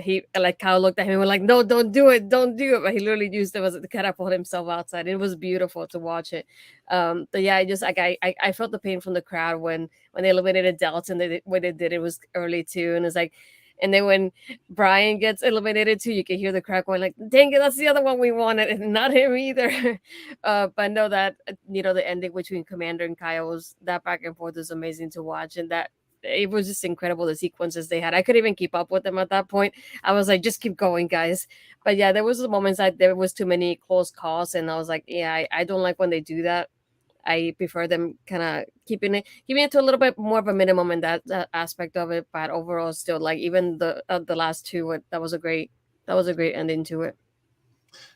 Kyle looked at him and was like, no, don't do it. But he literally used it as to catapult himself outside. It was beautiful to watch it. But yeah, I felt the pain from the crowd when they eliminated Dalton. When they did it was early too, and it's like, and then when Bryan gets eliminated too, you can hear the crowd going like, dang it, that's the other one we wanted, and not him either. But no, that, you know, the ending between Komander and Kyle was, that back and forth was amazing to watch, and that it was just incredible, the sequences they had. I couldn't even keep up with them at that point. I was like, just keep going, guys. But yeah, there was the moments that there was too many close calls, and I was like, yeah, I don't like when they do that. I prefer them kind of keeping it to a little bit more of a minimum in that aspect of it. But overall, still like even the last two, that was a great ending to it.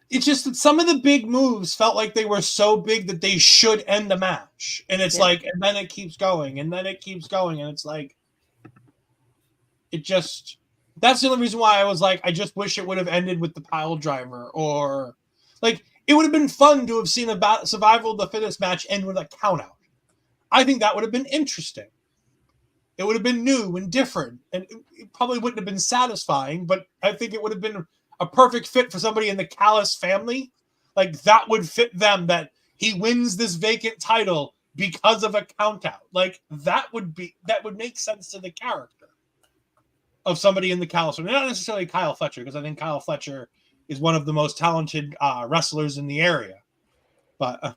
It's just that some of the big moves felt like they were so big that they should end the match. And it's like, and then it keeps going, and then it keeps going. And it's like, that's the only reason why I was like, I just wish it would have ended with the pile driver, or like, it would have been fun to have seen a survival of the fittest match end with a count out. I think that would have been interesting. It would have been new and different, and it probably wouldn't have been satisfying, but I think it would have been a perfect fit for somebody in the Callis family. Like, that would fit them, that he wins this vacant title because of a countout. Like, that would make sense to the character of somebody in the Callis family. Not necessarily Kyle Fletcher, because I think Kyle Fletcher is one of the most talented wrestlers in the area. But,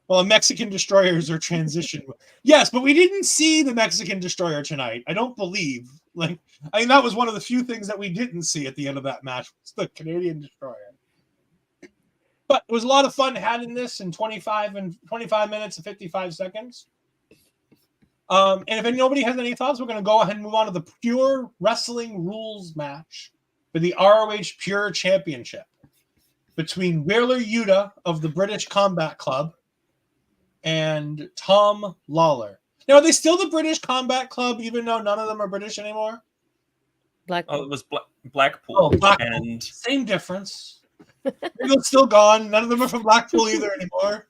well, Mexican destroyers are transition. Yes, but we didn't see the Mexican destroyer tonight. I don't believe. Like, I mean, that was one of the few things that we didn't see at the end of that match. Was the Canadian destroyer. But it was a lot of fun having this in 25 minutes and 55 seconds. And if nobody has any thoughts, we're going to go ahead and move on to the pure wrestling rules match for the ROH Pure Championship between Wheeler Yuta of the British Combat Club and Tom Lawlor. Now, are they still the British Combat Club, even though none of them are British anymore? Blackpool. Oh, it was Blackpool. Oh, Blackpool. And same difference. They're still gone. None of them are from Blackpool either anymore.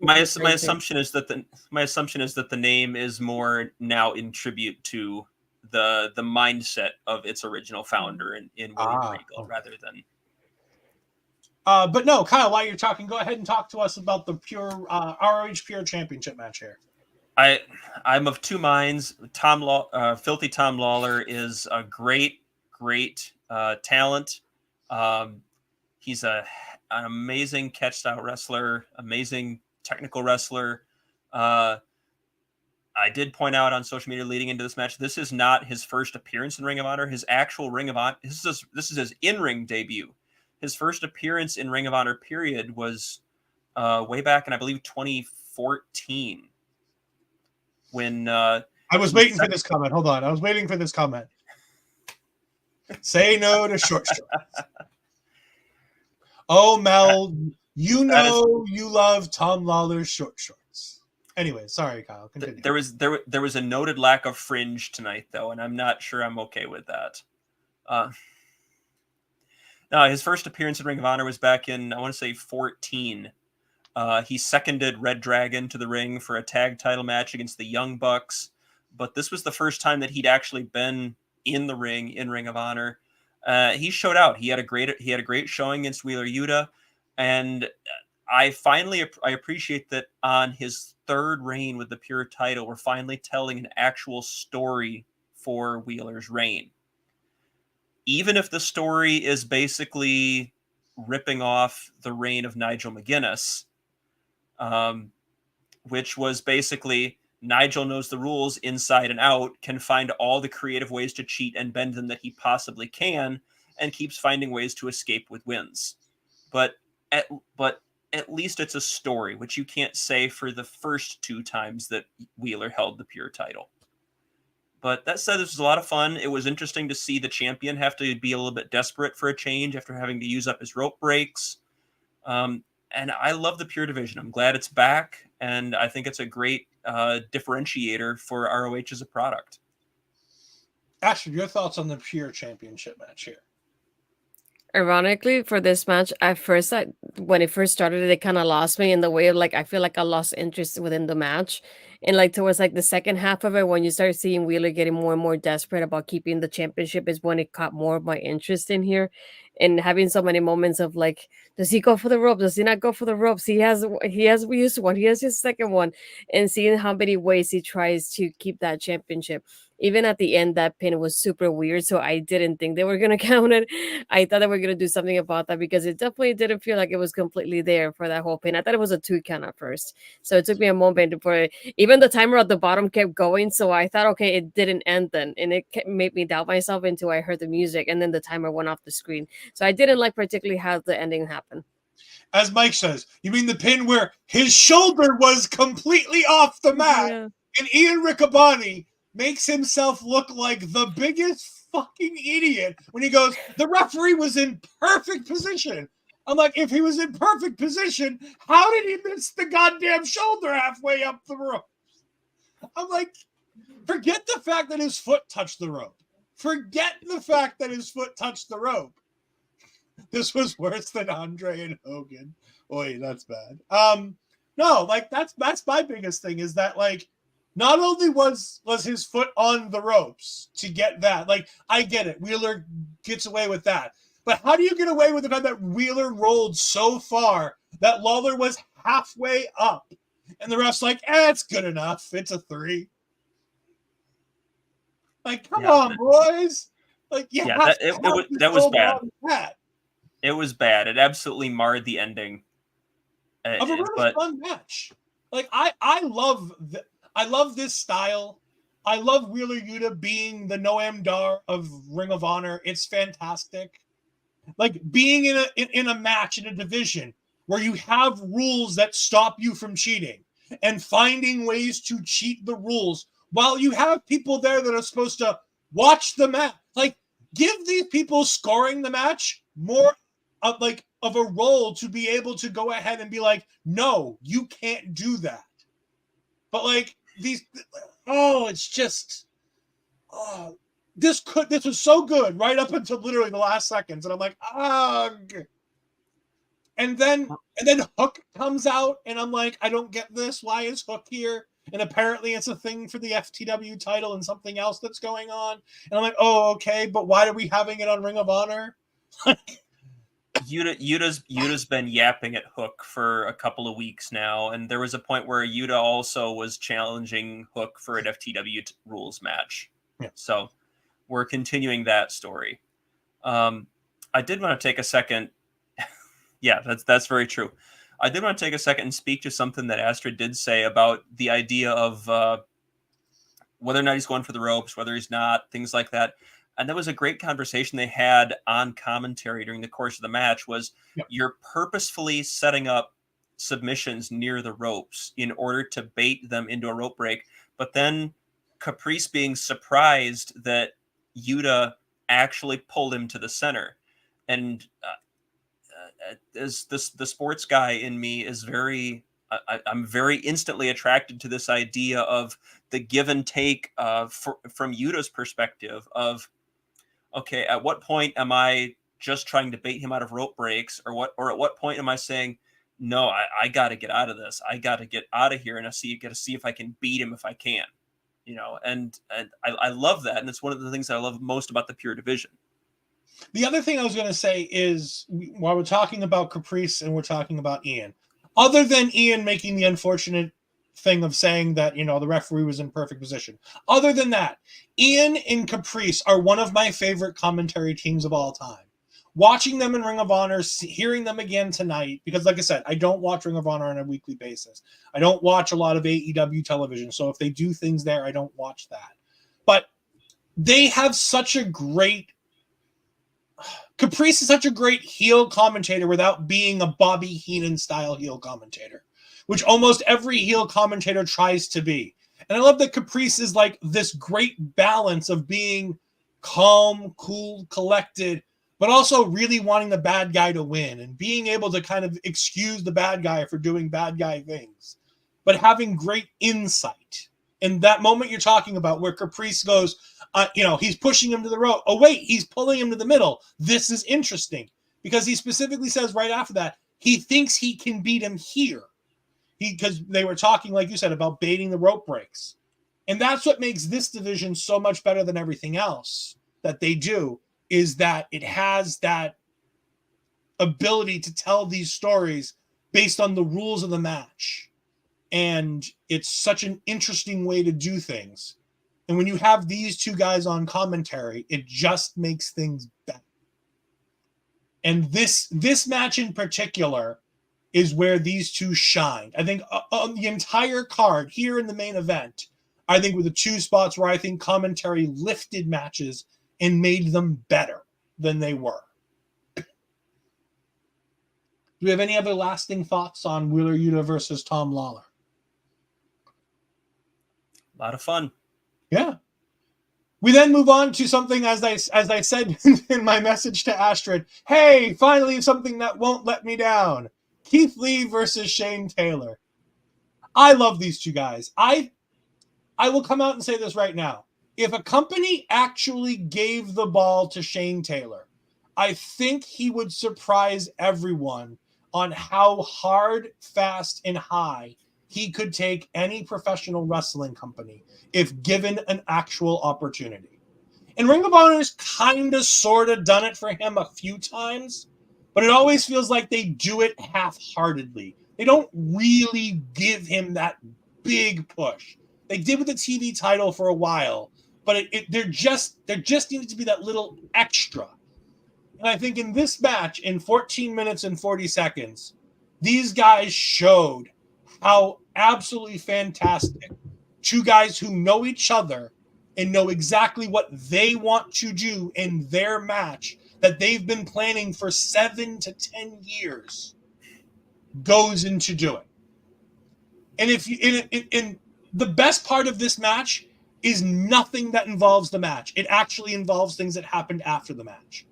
My assumption is that the name is more now in tribute to the mindset of its original founder in William Regal, rather than. But no, Kyle, while you're talking, go ahead and talk to us about the pure ROH Pure Championship match here. I'm of two minds. Filthy Tom Lawlor is a great talent. He's an amazing catch style wrestler, amazing technical wrestler. I did point out on social media leading into this match, this is not his first appearance in Ring of Honor. His actual Ring of Honor, this is his in-ring debut. His first appearance in Ring of Honor period was way back in, I believe, 2014. When I was waiting for this comment. Hold on. I was waiting for this comment. Say no to short shorts. Oh, Mel, you love Tom Lawlor's short shorts. Anyway, sorry, Kyle. Continue. There was a noted lack of fringe tonight, though, and I'm not sure I'm okay with that. No, his first appearance in Ring of Honor was back in, I want to say, 2014. He seconded Red Dragon to the ring for a tag title match against the Young Bucks, but this was the first time that he'd actually been in the ring in Ring of Honor. He showed out. He had a great showing against Wheeler Yuta, and I appreciate that on his third reign with the Pure title, we're finally telling an actual story for Wheeler's reign. Even if the story is basically ripping off the reign of Nigel McGuinness, which was basically Nigel knows the rules inside and out, can find all the creative ways to cheat and bend them that he possibly can, and keeps finding ways to escape with wins. But at least it's a story, which you can't say for the first two times that Wheeler held the Pure title. But that said, this was a lot of fun. It was interesting to see the champion have to be a little bit desperate for a change after having to use up his rope breaks. And I love the Pure division. I'm glad it's back, and I think it's a great differentiator for ROH as a product. Astrid, your thoughts on the Pure Championship match here? Ironically, for this match, at first, when it first started, it kind of lost me in the way of like, I feel like I lost interest within the match. And like towards like the second half of it, when you start seeing Wheeler getting more and more desperate about keeping the championship, is when it caught more of my interest in here. And having so many moments of like, does he go for the rope? Does he not go for the ropes? He has used one. He has his second one. And seeing how many ways he tries to keep that championship. Even at the end, that pin was super weird. So I didn't think they were going to count it. I thought they were going to do something about that, because it definitely didn't feel like it was completely there for that whole pin. I thought it was a 2 count at first. So it took me a moment for even the timer at the bottom kept going. So I thought, okay, it didn't end then. And it made me doubt myself until I heard the music, and then the timer went off the screen. So I didn't like particularly how the ending happened. As Mike says, you mean the pin where his shoulder was completely off the mat, and Ian Riccaboni makes himself look like the biggest fucking idiot when he goes, the referee was in perfect position. I'm like, if he was in perfect position, how did he miss the goddamn shoulder halfway up the rope? I'm like, forget the fact that his foot touched the rope. Forget the fact that his foot touched the rope. This was worse than Andre and Hogan. Boy, that's bad. No, like that's my biggest thing is that like not only was his foot on the ropes to get that, like I get it, Wheeler gets away with that, but how do you get away with the fact that Wheeler rolled so far that Lawlor was halfway up, and the ref's like, it's good enough, it's a 3. Like, come on, boys. Like, that was bad. It was bad. It absolutely marred the ending of a really fun match. Like, I love this style. I love Wheeler Yuta being the Noam Dar of Ring of Honor. It's fantastic. Like being in a match in a division where you have rules that stop you from cheating and finding ways to cheat the rules while you have people there that are supposed to watch the match. Like, give these people scoring the match more of a role to be able to go ahead and be like, no, you can't do that. But like it's just, this was so good right up until literally the last seconds, and I'm like, ugh. And then Hook comes out, and I'm like, I don't get this. Why is Hook here? And apparently it's a thing for the FTW title and something else that's going on. And I'm like, oh, okay, but why are we having it on Ring of Honor? Yuta's been yapping at Hook for a couple of weeks now, and there was a point where Yuta also was challenging Hook for an FTW rules match. Yeah. So we're continuing that story. I did want to take a second. Yeah, that's very true. I did want to take a second and speak to something that Astrid did say about the idea of whether or not he's going for the ropes, whether he's not, things like that. And that was a great conversation they had on commentary during the course of the match was you're purposefully setting up submissions near the ropes in order to bait them into a rope break. But then Caprice being surprised that Yuta actually pulled him to the center. And as the sports guy in me is I'm very instantly attracted to this idea of the give and take from Yuta's perspective of, okay, at what point am I just trying to bait him out of rope breaks, or at what point am I saying, no, I got to get out of this. I got to get out of here, and got to see if I can beat him if I can, and I love that. And it's one of the things I love most about the Pure division. The other thing I was going to say is while we're talking about Caprice and we're talking about Ian, other than Ian making the unfortunate thing of saying that, the referee was in perfect position. Other than that, Ian and Caprice are one of my favorite commentary teams of all time. Watching them in Ring of Honor, hearing them again tonight, because like I said, I don't watch Ring of Honor on a weekly basis. I don't watch a lot of AEW television, so if they do things there, I don't watch that. But they have such a great... Caprice is such a great heel commentator without being a Bobby Heenan-style heel commentator, which almost every heel commentator tries to be. And I love that Caprice is like this great balance of being calm, cool, collected, but also really wanting the bad guy to win and being able to kind of excuse the bad guy for doing bad guy things, but having great insight. And that moment you're talking about where Caprice goes, he's pushing him to the rope. Oh, wait, he's pulling him to the middle. This is interesting because he specifically says right after that, he thinks he can beat him here. Because they were talking, like you said, about baiting the rope breaks. And that's what makes this division so much better than everything else that they do, is that it has that ability to tell these stories based on the rules of the match. And it's such an interesting way to do things. And when you have these two guys on commentary, it just makes things better. And this match in particular is where these two shined. I think on the entire card here in the main event, I think were the two spots where I think commentary lifted matches and made them better than they were. we have any other lasting thoughts on Wheeler Yuta versus Tom Lawlor? A lot of fun. Yeah. We then move on to something, as I said in my message to Astrid, hey, finally something that won't let me down. Keith Lee versus Shane Taylor. I love these two guys. I will come out and say this right now. If a company actually gave the ball to Shane Taylor, I think he would surprise everyone on how hard, fast, and high he could take any professional wrestling company if given an actual opportunity. And Ring of Honor has kind of sort of done it for him a few times, but it always feels like they do it half-heartedly. They don't really give him that big push. They did with the TV title for a while, but there just needed to be that little extra. And I think in this match, in 14 minutes and 40 seconds, these guys showed how absolutely fantastic two guys who know each other and know exactly what they want to do in their match that they've been planning for 7 to 10 years goes into doing. And if you in the best part of this match is nothing that involves the match. It actually involves things that happened after the match,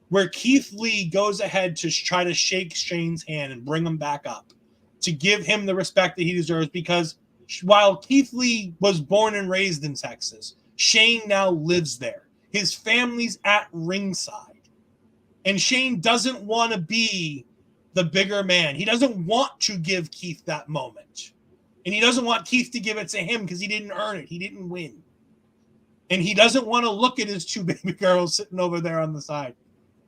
where Keith Lee goes ahead to try to shake Shane's hand and bring him back up to give him the respect that he deserves, because while Keith Lee was born and raised in Texas, Shane now lives there. His family's at ringside. And Shane doesn't want to be the bigger man. He doesn't want to give Keith that moment. And he doesn't want Keith to give it to him because he didn't earn it. He didn't win. And he doesn't want to look at his two baby girls sitting over there on the side.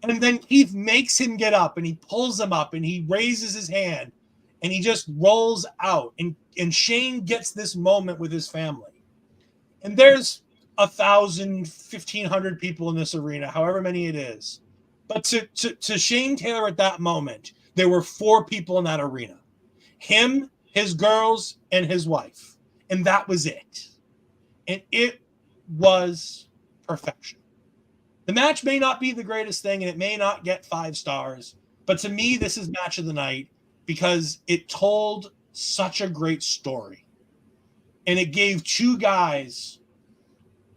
And then Keith makes him get up and he pulls him up and he raises his hand and he just rolls out. And Shane gets this moment with his family. And there's 1,000, 1,500 people in this arena, however many it is. But to Shane Taylor at that moment, there were 4 people in that arena. Him, his girls, and his wife. And that was it. And it was perfection. The match may not be the greatest thing, and it may not get 5 stars, but to me, this is match of the night because it told such a great story. And it gave two guys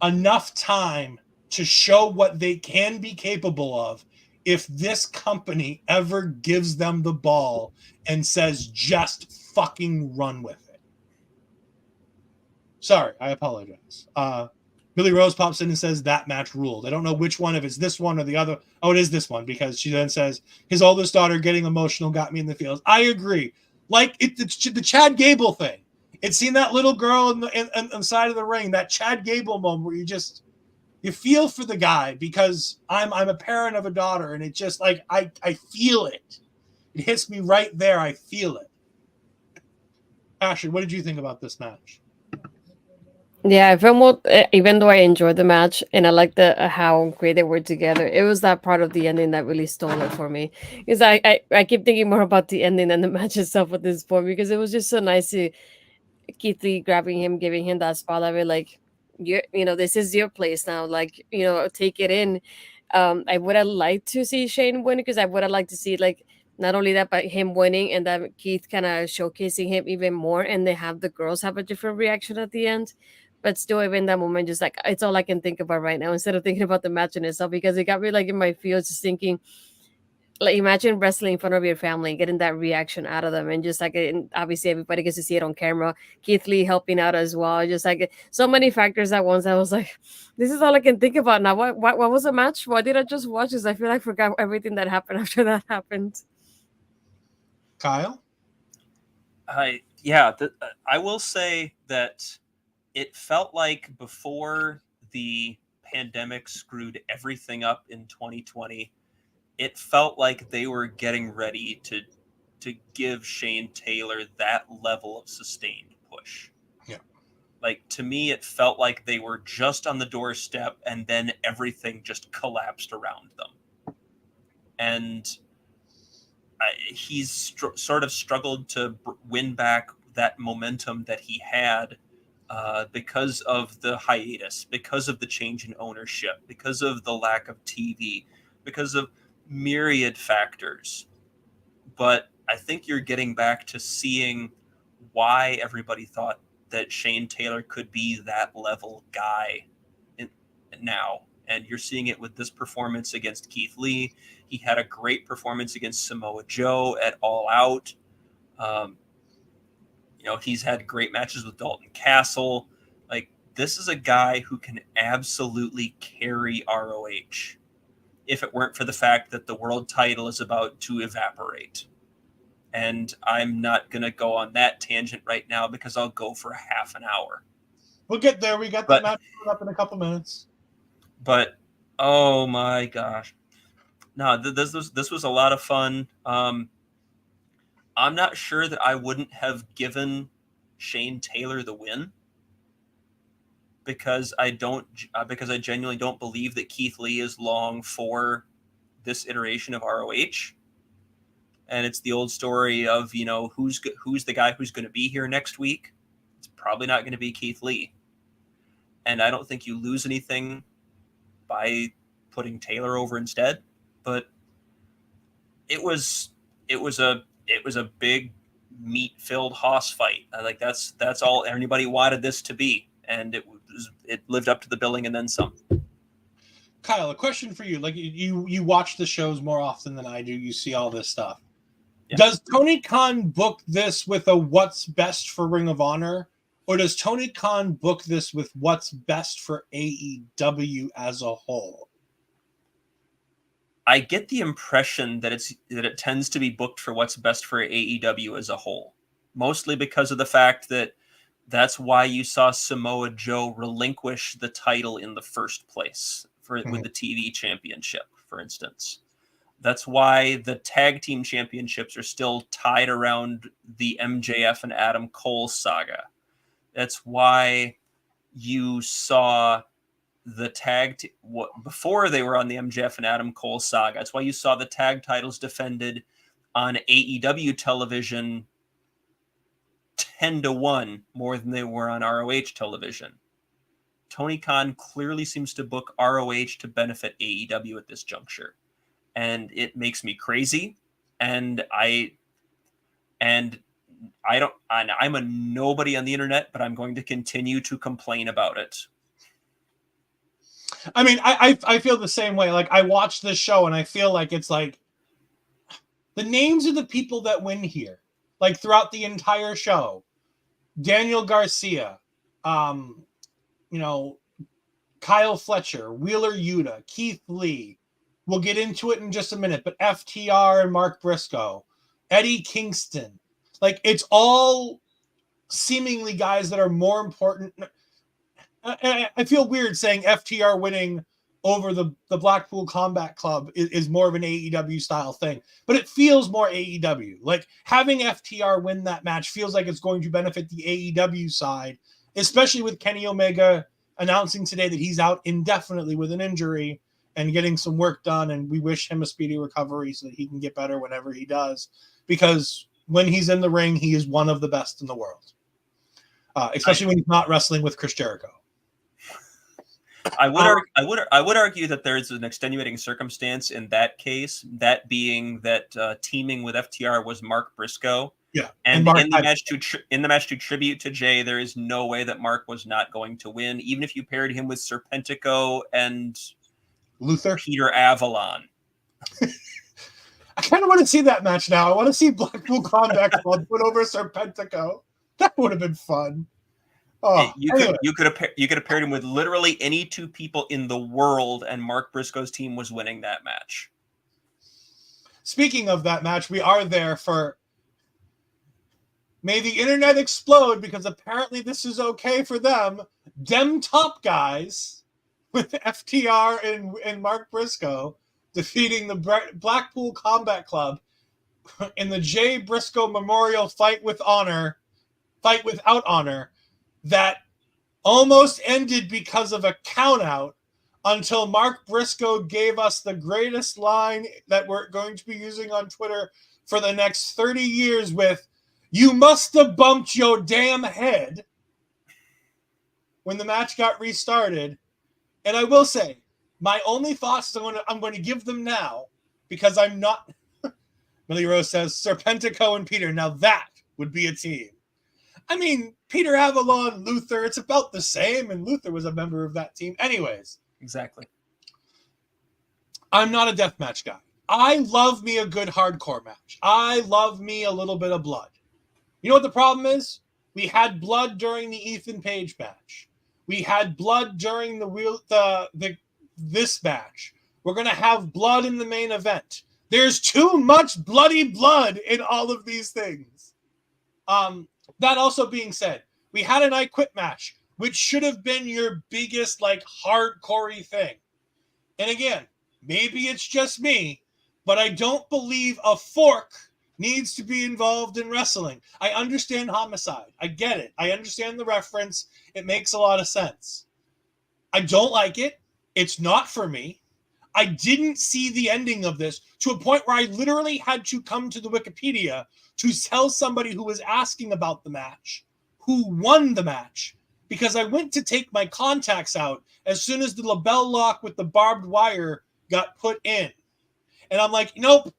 enough time to show what they can be capable of if this company ever gives them the ball and says, just fucking run with it. Sorry, I apologize. Billy Rose pops in and says that match ruled. I don't know which one, if it's this one or the other. Oh, it is this one, because she then says, his oldest daughter getting emotional got me in the feels. I agree. Like it's the Chad Gable thing. It's seen that little girl in the side of the ring, that Chad Gable moment where you feel for the guy, because I'm a parent of a daughter, and it just like I feel it. It hits me right there. I feel it. Ashley, what did you think about this match? Yeah, even though I enjoyed the match and I liked how great they were together, it was that part of the ending that really stole it for me. Because I keep thinking more about the ending than the match itself at this point, because it was just so nice to Keith Lee grabbing him, giving him that spotlight, where like, this is your place now. Like, take it in. I would have liked to see Shane win, because I would have liked to see like not only that, but him winning and then Keith kind of showcasing him even more, and they have the girls have a different reaction at the end. But still, even that moment, just like it's all I can think about right now instead of thinking about the match in itself, because it got me like in my feels, just thinking, like, imagine wrestling in front of your family, getting that reaction out of them, and just like, and obviously everybody gets to see it on camera. Keith Lee helping out as well, just like so many factors at once. I was like, this is all I can think about now. What was the match? What did I just watch? Because I feel like I forgot everything that happened after that happened. Kyle? I will say that it felt like before the pandemic screwed everything up in 2020, it felt like they were getting ready to give Shane Taylor that level of sustained push. Yeah. Like, to me, it felt like they were just on the doorstep and then everything just collapsed around them. And he's sort of struggled to win back that momentum that he had because of the hiatus, because of the change in ownership, because of the lack of TV, because of myriad factors. But I think you're getting back to seeing why everybody thought that Shane Taylor could be that level guy now. And you're seeing it with this performance against Keith Lee. He had a great performance against Samoa Joe at All Out. He's had great matches with Dalton Castle. Like, this is a guy who can absolutely carry ROH if it weren't for the fact that the world title is about to evaporate. And I'm not going to go on that tangent right now because I'll go for half an hour. We'll get there. We got that match coming up in a couple minutes. But, oh my gosh. No, this was a lot of fun. I'm not sure that I wouldn't have given Shane Taylor the win because I genuinely don't believe that Keith Lee is long for this iteration of ROH. And it's the old story of, who's the guy who's going to be here next week. It's probably not going to be Keith Lee. And I don't think you lose anything by putting Taylor over instead. But it was a big meat-filled hoss fight. Like that's all anybody wanted this to be, and it lived up to the billing and then some. Kyle, a question for you. Like you watch the shows more often than I do. You see all this stuff. Yeah. Does Tony Khan book this with a what's best for Ring of Honor, or does Tony Khan book this with what's best for AEW as a whole? I get the impression that it tends to be booked for what's best for AEW as a whole, mostly because of the fact that that's why you saw Samoa Joe relinquish the title in the first place with the TV championship, for instance. That's why the tag team championships are still tied around the MJF and Adam Cole saga. That's why you saw the before they were on the MJF and Adam Cole saga. That's why you saw the tag titles defended on AEW television 10-1 more than they were on ROH television. Tony Khan clearly seems to book ROH to benefit AEW at this juncture. And it makes me crazy. And I'm a nobody on the internet, but I'm going to continue to complain about it. I mean, I feel the same way. Like, I watch this show and I feel like it's like the names of the people that win here, like throughout the entire show. Daniel Garcia, Kyle Fletcher, Wheeler Yuta, Keith Lee. We'll get into it in just a minute, but FTR and Mark Briscoe, Eddie Kingston. Like, it's all seemingly guys that are more important. I feel weird saying FTR winning over the Blackpool Combat Club is more of an AEW style thing, but it feels more AEW. Like, having FTR win that match feels like it's going to benefit the AEW side, especially with Kenny Omega announcing today that he's out indefinitely with an injury and getting some work done, and we wish him a speedy recovery so that he can get better whenever he does, because when he's in the ring, he is one of the best in the world, especially when he's not wrestling with Chris Jericho. I would argue that there's an extenuating circumstance in that case, that being that teaming with FTR was Mark Briscoe. Yeah, and in the match to tribute to Jay, there is no way that Mark was not going to win, even if you paired him with Serpentico and Luther, Peter Avalon. I kind of want to see that match now. I want to see Blackpool Combat Club put over Serpentico. That would have been fun. Oh, you could have paired him with literally any two people in the world, and Mark Briscoe's team was winning that match. Speaking of that match, we are there for May the Internet Explode, because apparently this is okay for them. Dem Top Guys with FTR and Mark Briscoe defeating the Blackpool Combat Club in the Jay Briscoe Memorial Fight Without Honor that almost ended because of a countout until Mark Briscoe gave us the greatest line that we're going to be using on Twitter for the next 30 years with, "You must have bumped your damn head," when the match got restarted. And I will say, my only thoughts I'm going to give them now, because I'm not Millie Rose says, Serpentico and Peter. Now that would be a team. I mean, Peter Avalon, Luther, it's about the same, and Luther was a member of that team. Anyways. Exactly. I'm not a deathmatch guy. I love me a good hardcore match. I love me a little bit of blood. You know what the problem is? We had blood during the Ethan Page match. We had blood during this match. We're going to have blood in the main event. There's too much bloody blood in all of these things. That also being said, we had an I Quit match, which should have been your biggest, like, hardcore-y thing. And again, maybe it's just me, but I don't believe a fork needs to be involved in wrestling. I understand homicide. I get it. I understand the reference. It makes a lot of sense. I don't like it. It's not for me. I didn't see the ending of this to a point where I literally had to come to the Wikipedia to tell somebody who was asking about the match who won the match, because I went to take my contacts out as soon as the label lock with the barbed wire got put in. And I'm like, nope,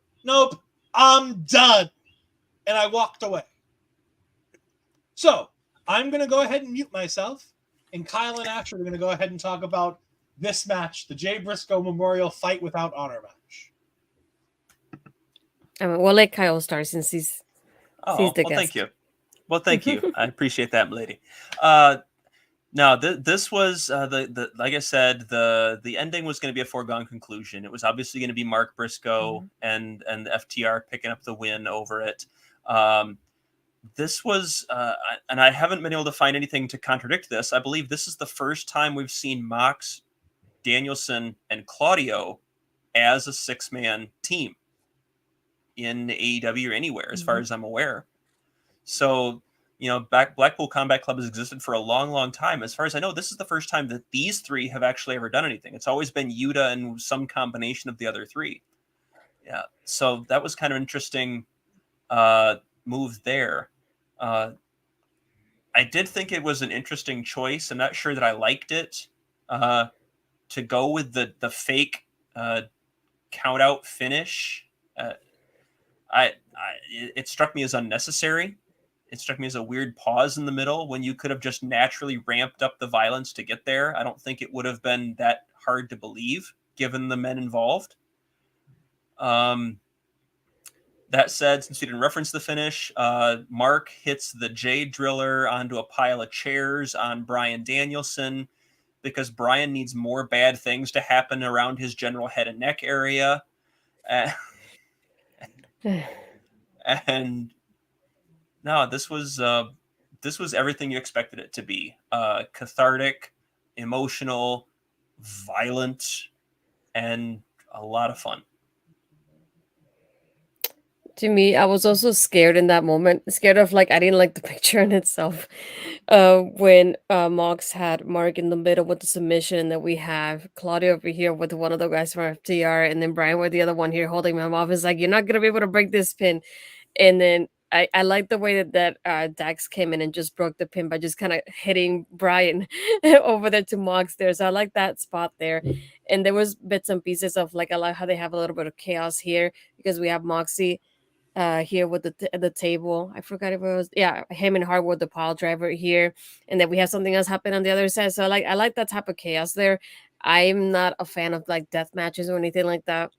I'm done. And I walked away. So I'm going to go ahead and mute myself. And Kyle and Asher are going to go ahead and talk about this match, the Jay Briscoe Memorial Fight Without Honor match. We'll let Kyle start since he's the guest. Thank you. Well, thank you. I appreciate that, milady. No, this was the like I said, the ending was going to be a foregone conclusion. It was obviously going to be Mark Briscoe and the FTR picking up the win over it. This was, and I haven't been able to find anything to contradict this. I believe this is the first time we've seen Mox, Danielson, and Claudio as a 6-man team in AEW or anywhere, as far as I'm aware. So, you know, Blackpool Combat Club has existed for a long, long time. As far as I know, this is the first time that these three have actually ever done anything. It's always been Yuta and some combination of the other three. Yeah, so that was kind of interesting move there. I did think it was an interesting choice. I'm not sure that I liked it to go with the fake count out finish. It struck me as unnecessary. It struck me as a weird pause in the middle when you could have just naturally ramped up the violence to get there. I don't think it would have been that hard to believe given the men involved. That said, since we didn't reference the finish, Mark hits the Jade Driller onto a pile of chairs on Bryan Danielson because Bryan needs more bad things to happen around his general head and neck area. And no, this was everything you expected it to be. Cathartic, emotional, violent, and a lot of fun. To me, I was also scared in that moment. Scared of, like, I didn't like the picture in itself. When Mox had Mark in the middle with the submission, and then we have Claudio over here with one of the guys from FTR, and then Bryan with the other one here holding him off. It's like, you're not gonna be able to break this pin. And then I like the way that Dax came in and just broke the pin by just kind of hitting Bryan over there to Mox there. So I like that spot there. And there was bits and pieces of, like, I like how they have a little bit of chaos here because we have Moxie here with the table. I forgot if it was him and Hardwood, the pile driver here, and then we have something else happen on the other side. So I like that type of chaos there. I'm not a fan of, like, death matches or anything like that.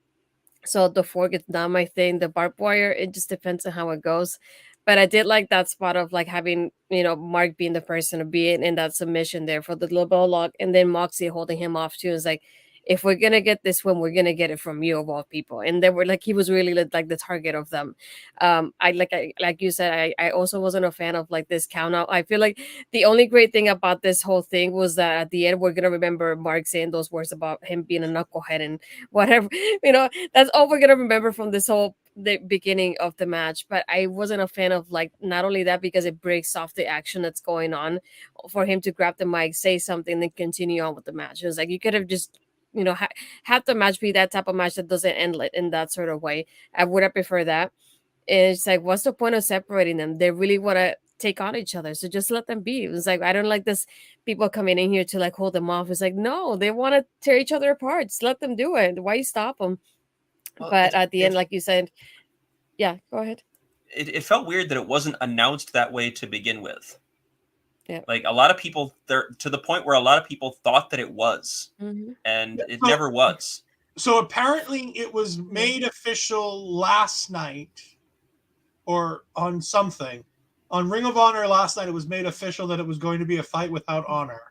So the fork is not my thing. The barbed wire, it just depends on how it goes. But I did like that spot of, like, having, you know, Mark being the person to be in that submission there for the little lock, and then Moxie holding him off too. It's like, if we're gonna get this win, we're gonna get it from you of all people. And they were like, he was really like the target of them. Like you said, I also wasn't a fan of, like, this count out. I feel like the only great thing about this whole thing was that at the end we're gonna remember Mark saying those words about him being a knucklehead and whatever. You know, that's all we're gonna remember from this whole the beginning of the match. But I wasn't a fan of, like, not only that, because it breaks off the action that's going on for him to grab the mic, say something, then continue on with the match. It was like, you could have just, you know, have the match be that type of match that doesn't end in that sort of way. I would have preferred that. And it's like, what's the point of separating them? They really want to take on each other, so just let them be. It was like, I don't like this people coming in here to, like, hold them off. It's like, no, they want to tear each other apart. Just let them do it. Why you stop them? But at the end, like you said, Yeah, go ahead. It felt weird that it wasn't announced that way to begin with. Yeah. Like a lot of people there, to the point where a lot of people thought that it was, and it never was. So apparently it was made official last night or on something. On Ring of Honor last night, it was made official that it was going to be a fight without honor.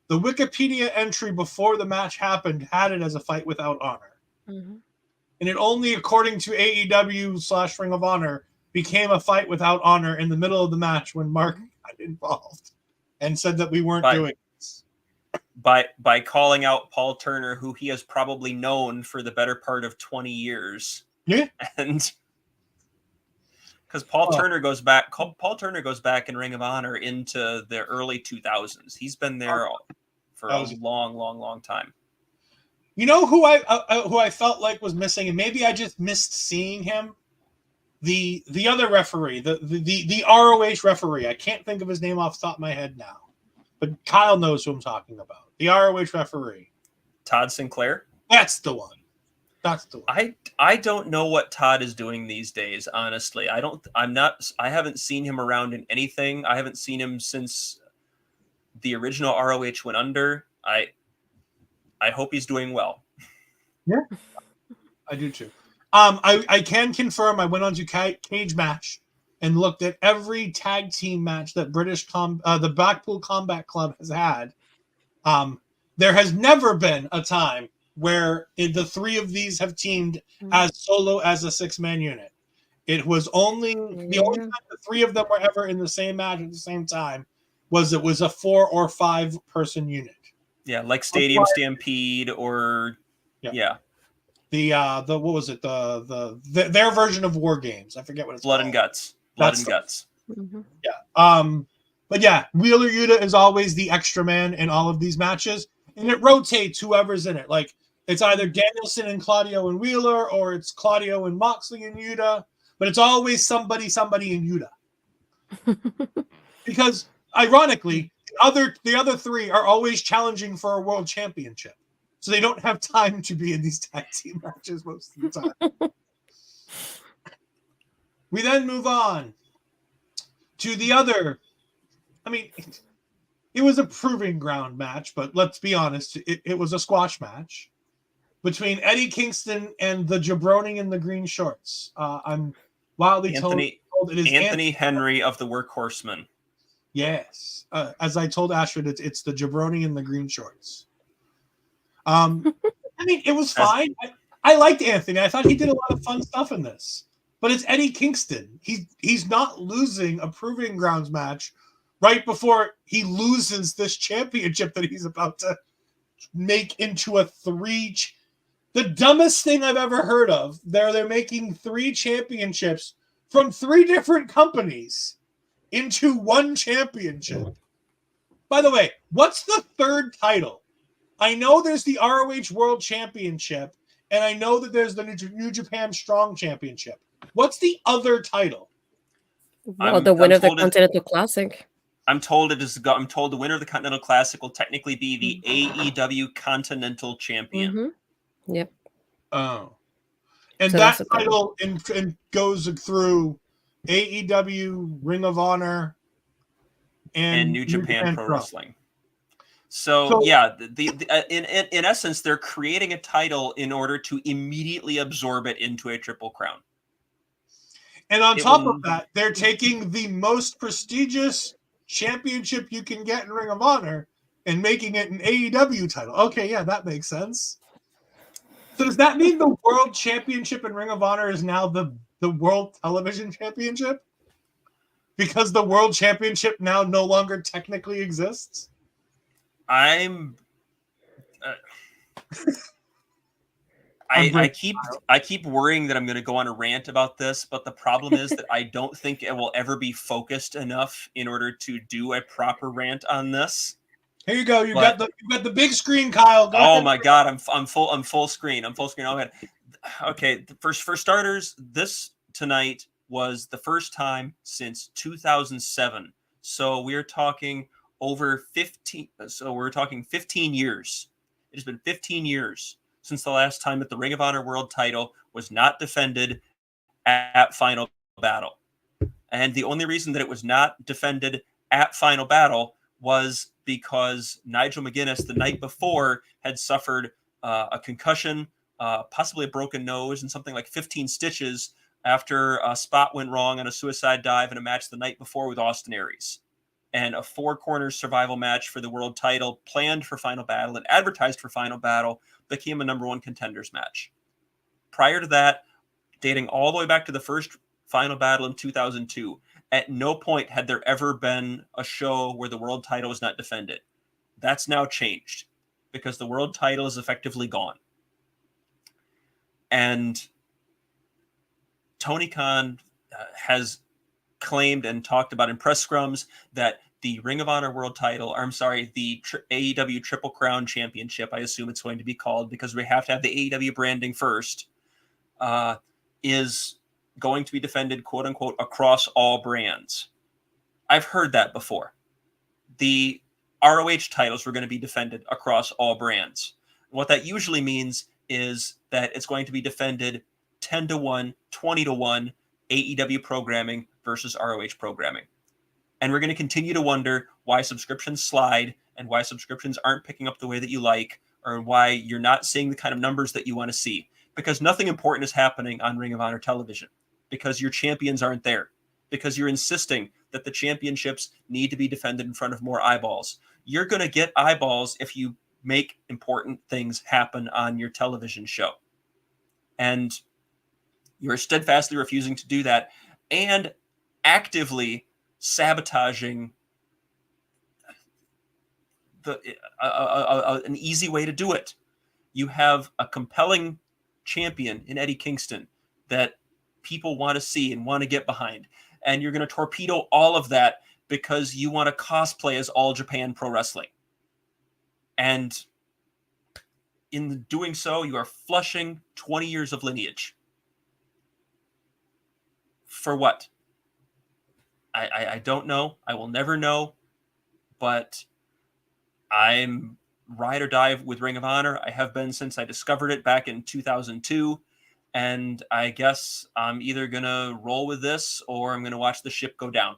The Wikipedia entry before the match happened had it as a fight without honor. And it only, according to AEW / Ring of Honor, became a fight without honor in the middle of the match when Mark got involved and said that we weren't doing this. By calling out Paul Turner, who he has probably known for the better part of 20 years. Yeah. And because Paul Turner goes back in Ring of Honor into the early 2000s. He's been there for a long time. You know who I felt like was missing, and maybe I just missed seeing him? The other referee, the ROH referee. I can't think of his name off the top of my head now, but Kyle knows who I'm talking about. The ROH referee. Todd Sinclair? That's the one. That's the one. I don't know what Todd is doing these days, honestly. I haven't seen him around in anything. I haven't seen him since the original ROH went under. I hope he's doing well. Yeah. I do too. I can confirm I went on to Cage Match and looked at every tag team match that the Blackpool Combat Club has had. There has never been a time where the three of these have teamed as solo as a 6-man unit. It was only the only time the three of them were ever in the same match at the same time was it was a 4 or 5 person unit. Yeah, like Stadium Stampede or the what was it? Their version of War Games. I forget what it's Blood called. and Guts. Blood and Guts. Yeah. But yeah, Wheeler Yuta is always the extra man in all of these matches, and it rotates whoever's in it. Like it's either Danielson and Claudio and Wheeler, or it's Claudio and Moxley and Yuta, but it's always somebody in Yuta. Because ironically, the other three are always challenging for a world championship. So they don't have time to be in these tag team matches most of the time. We then move on to the other. I mean, it was a proving ground match, but let's be honest, it was a squash match between Eddie Kingston and the jabroni in the green shorts. I'm wildly told it is Anthony Henry of the Workhorsemen. Yes. As I told Astrid, it's the jabroni in the green shorts. I mean, it was fine. I liked Anthony. I thought he did a lot of fun stuff in this. But it's Eddie Kingston. He's not losing a proving grounds match right before he loses this championship that he's about to make into a 3. The dumbest thing I've ever heard of. They're making 3 championships from 3 different companies into 1 championship. By the way, what's the 3rd title? I know there's the ROH World Championship, and I know that there's the New Japan Strong Championship. What's the other title? Well, the winner of the Continental Classic. I'm told the winner of the Continental Classic will technically be the AEW Continental Champion. Yep. Oh. And so that title goes through AEW, Ring of Honor, and New Japan Pro Wrestling. So yeah, in essence, they're creating a title in order to immediately absorb it into a Triple Crown. And on top of that, they're taking the most prestigious championship you can get in Ring of Honor and making it an AEW title. Okay, yeah, that makes sense. So does that mean the World Championship in Ring of Honor is now the World Television Championship? Because the World Championship now no longer technically exists? I keep worrying that I'm going to go on a rant about this, but the problem is that I don't think it will ever be focused enough in order to do a proper rant on this. Here you go. You got the big screen, Kyle. Go ahead. My God, I'm full screen. I'm full screen. Okay. For starters, this tonight was the first time since 2007. So we're talking over 15. So we're talking 15 years. It has been 15 years since the last time that the Ring of Honor World title was not defended at Final Battle. And the only reason that it was not defended at Final Battle was because Nigel McGuinness the night before had suffered a concussion, possibly a broken nose, and something like 15 stitches after a spot went wrong on a suicide dive in a match the night before with Austin Aries. And a 4-corner survival match for the world title planned for Final Battle and advertised for Final Battle became a number 1 contenders match. Prior to that, dating all the way back to the first Final Battle in 2002, at no point had there ever been a show where the world title was not defended. That's now changed because the world title is effectively gone. And Tony Khan has claimed and talked about in press scrums that the Ring of Honor world title, or I'm sorry, the AEW Triple Crown Championship, I assume it's going to be called because we have to have the AEW branding first, is going to be defended, quote unquote, across all brands. I've heard that before. The ROH titles were going to be defended across all brands. What that usually means is that it's going to be defended 10-1, 20-1 AEW programming versus ROH programming. And we're going to continue to wonder why subscriptions slide and why subscriptions aren't picking up the way that you like, or why you're not seeing the kind of numbers that you want to see. Because nothing important is happening on Ring of Honor television. Because your champions aren't there. Because you're insisting that the championships need to be defended in front of more eyeballs. You're going to get eyeballs if you make important things happen on your television show. And you're steadfastly refusing to do that and actively sabotaging an easy way to do it. You have a compelling champion in Eddie Kingston that people want to see and want to get behind. And you're going to torpedo all of that because you want to cosplay as All Japan Pro Wrestling. And in doing so, you are flushing 20 years of lineage. For what? I don't know. I will never know. But I'm ride or die with Ring of Honor. I have been since I discovered it back in 2002. And I guess I'm either going to roll with this or I'm going to watch the ship go down.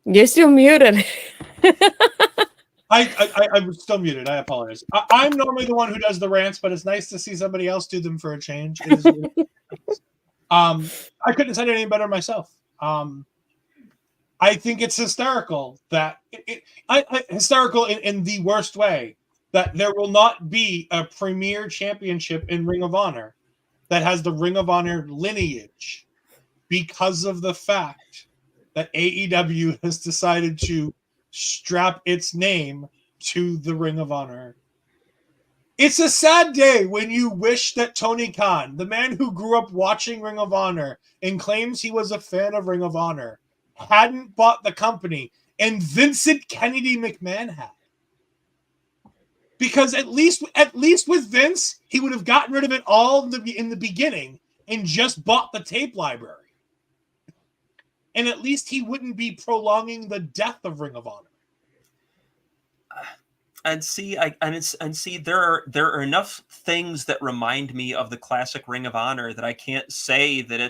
You're still muted. I'm still muted. I apologize. I'm normally the one who does the rants, but it's nice to see somebody else do them for a change. I couldn't have said it any better myself. I think it's hysterical that hysterical in the worst way that there will not be a premier championship in Ring of Honor that has the Ring of Honor lineage because of the fact that AEW has decided to strap its name to the Ring of Honor. It's a sad day when you wish that Tony Khan, the man who grew up watching Ring of Honor and claims he was a fan of Ring of Honor, hadn't bought the company, and Vincent Kennedy McMahon had. Because at least with Vince, he would have gotten rid of it all in the beginning and just bought the tape library. And at least he wouldn't be prolonging the death of Ring of Honor. There are enough things that remind me of the classic Ring of Honor that I can't say that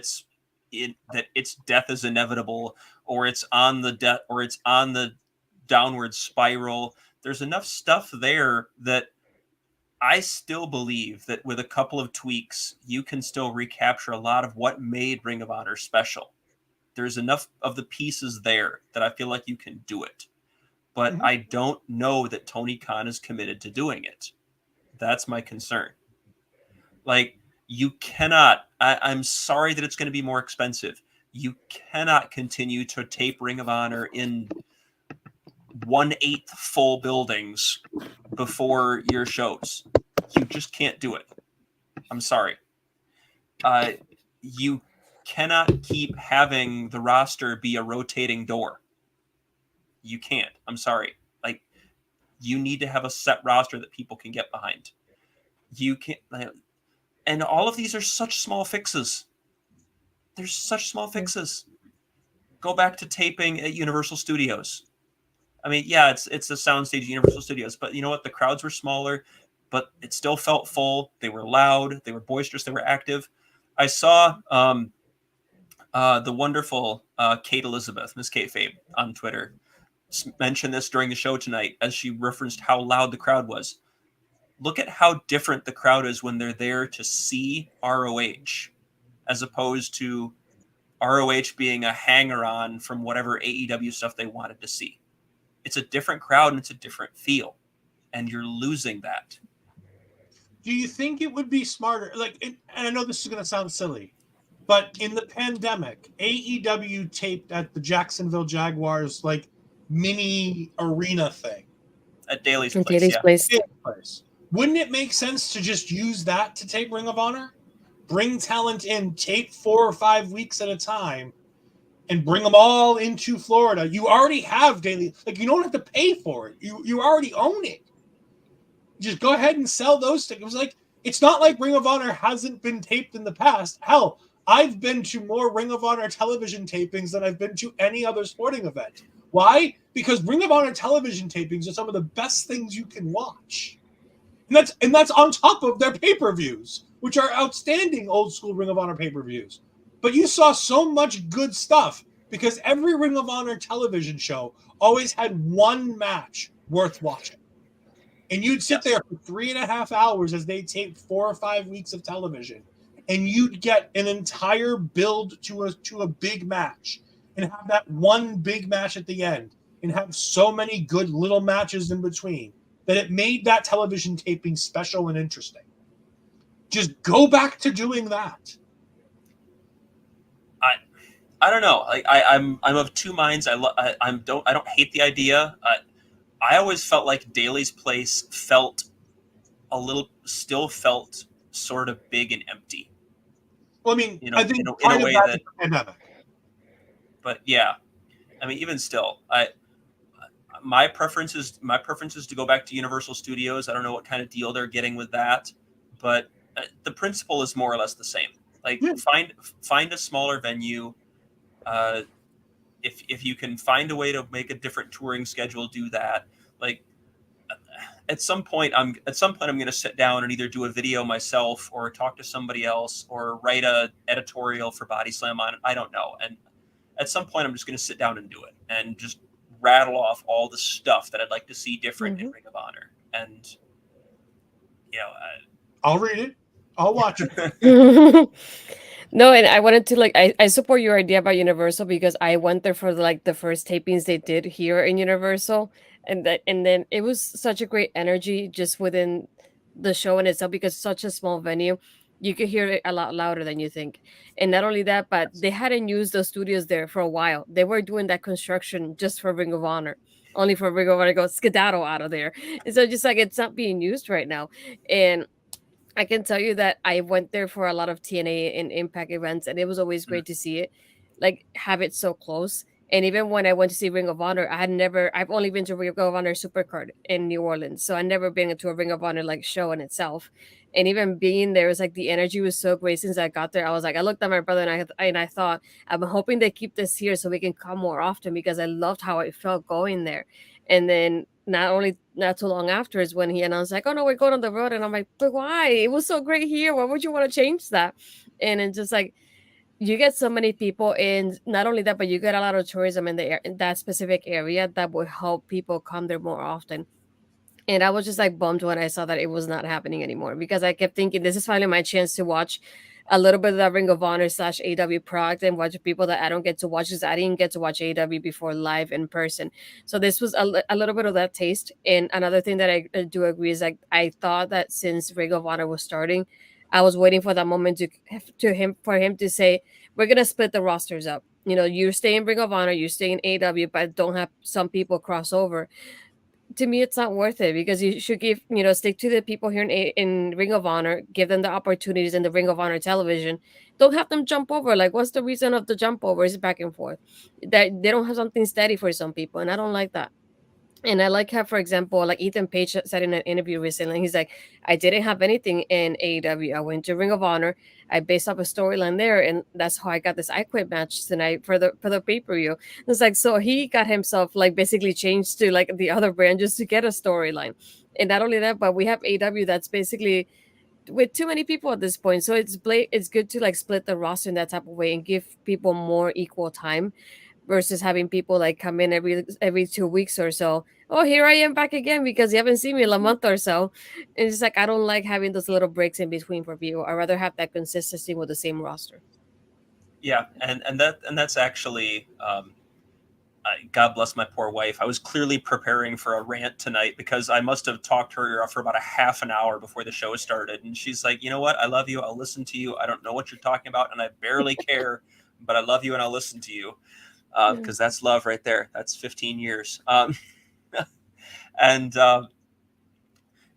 its death is inevitable, or it's on the downward spiral. There's enough stuff there that I still believe that with a couple of tweaks, you can still recapture a lot of what made Ring of Honor special. There's enough of the pieces there that I feel like you can do it. But I don't know that Tony Khan is committed to doing it. That's my concern. Like, you cannot, I'm sorry that it's going to be more expensive. You cannot continue to tape Ring of Honor in 1/8 full buildings before your shows. You just can't do it. I'm sorry. You cannot keep having the roster be a rotating door. You can't. I'm sorry. Like, you need to have a set roster that people can get behind. You can't. And all of these are such small fixes. There's such small fixes. go back to taping at Universal Studios. I mean, yeah, it's a soundstage at Universal Studios, but you know what? The crowds were smaller, but it still felt full. They were loud. They were boisterous. They were active. I saw the wonderful Kate Elizabeth, Miss Kate Fabe, on Twitter mention this during the show tonight as she referenced how loud the crowd was. Look at how different the crowd is when they're there to see ROH as opposed to ROH being a hanger-on from whatever AEW stuff they wanted to see. It's a different crowd and it's a different feel, and you're losing that. Do you think it would be smarter? And I know this is going to sound silly, but in the pandemic, AEW taped at the Jacksonville Jaguars mini arena thing At Daly's Place. Place. Wouldn't it make sense to just use that to tape Ring of Honor? Bring talent in, tape 4 or 5 weeks at a time, and bring them all into Florida. You already have daily, you don't have to pay for it. You already own it. Just go ahead and sell those tickets. It's not like Ring of Honor hasn't been taped in the past. Hell, I've been to more Ring of Honor television tapings than I've been to any other sporting event. Why? Because Ring of Honor television tapings are some of the best things you can watch. And that's on top of their pay-per-views, which are outstanding old school Ring of Honor pay-per-views. But you saw so much good stuff because every Ring of Honor television show always had one match worth watching. And you'd sit there for 3.5 hours as they taped 4 or 5 weeks of television, and you'd get an entire build to a big match and have that one big match at the end and have so many good little matches in between that it made that television taping special and interesting. Just go back to doing that. I don't know. I'm of two minds. I don't hate the idea. I always felt like Daly's Place still felt sort of big and empty. Well, I mean, I think in a way that pandemic. But yeah, I mean, even still, my preference is to go back to Universal Studios. I don't know what kind of deal they're getting with that, but the principle is more or less the same. Find a smaller venue. If you can find a way to make a different touring schedule, do that. At some point I'm going to sit down and either do a video myself or talk to somebody else or write a editorial for Body Slam on it. I don't know. And at some point I'm just going to sit down and do it and just rattle off all the stuff that I'd like to see different in Ring of Honor. And I'll read it. I'll watch it. No, and I wanted to I support your idea about Universal because I went there for the first tapings they did here in Universal, and then it was such a great energy just within the show in itself because it's such a small venue, you could hear it a lot louder than you think. And not only that, but they hadn't used the studios there for a while. They were doing that construction just for Ring of Honor, only for Ring of Honor to go skedaddle out of there. And so just it's not being used right now, and I can tell you that I went there for a lot of TNA and Impact events, and it was always great to see it, have it so close. And even when I went to see Ring of Honor, I've only been to Ring of Honor Supercard in New Orleans, so I've never been to a Ring of Honor show in itself. And even being there, was the energy was so great since I got there. I was I looked at my brother and I thought, I'm hoping they keep this here so we can come more often because I loved how it felt going there. And then not too long after is when he announced oh no, we're going on the road, and I'm but why? It was so great here. Why would you want to change that? And it's just you get so many people, and not only that, but you get a lot of tourism in that specific area that would help people come there more often. And I was just bummed when I saw that it was not happening anymore because I kept thinking this is finally my chance to watch a little bit of that Ring of Honor / AW product and watch people that I don't get to watch because I didn't get to watch AW before live in person. So this was a little bit of that taste. And another thing that I do agree is I thought that since Ring of Honor was starting, I was waiting for that moment for him to say, we're going to split the rosters up. You stay in Ring of Honor, you stay in AW, but don't have some people cross over. To me, it's not worth it because you should stick to the people here in Ring of Honor, give them the opportunities in the Ring of Honor television. Don't have them jump over. What's the reason of the jump over? Is back and forth. That they don't have something steady for some people, and I don't like that. And I like how, for example, like Ethan Page said in an interview recently, he's like, I didn't have anything in AEW. I went to Ring of Honor. I based up a storyline there, and that's how I got this I Quit match tonight for the pay-per-view. It's like, so he got himself like basically changed to like the other brand just to get a storyline. And not only that, but we have AEW that's basically with too many people at this point. So it's good to like split the roster in that type of way and give people more equal time versus having people like come in every 2 weeks or so. Oh, here I am back again because you haven't seen me in a month or so. And it's like I don't like having those little breaks in between for people. I rather have that consistency with the same roster. Yeah, and that's actually God bless my poor wife. I was clearly preparing for a rant tonight because I must have talked to her for about a half an hour before the show started. And she's like, you know what? I love you. I'll listen to you. I don't know what you're talking about, and I barely care, but I love you and I'll listen to you because that's love right there. That's 15 years. And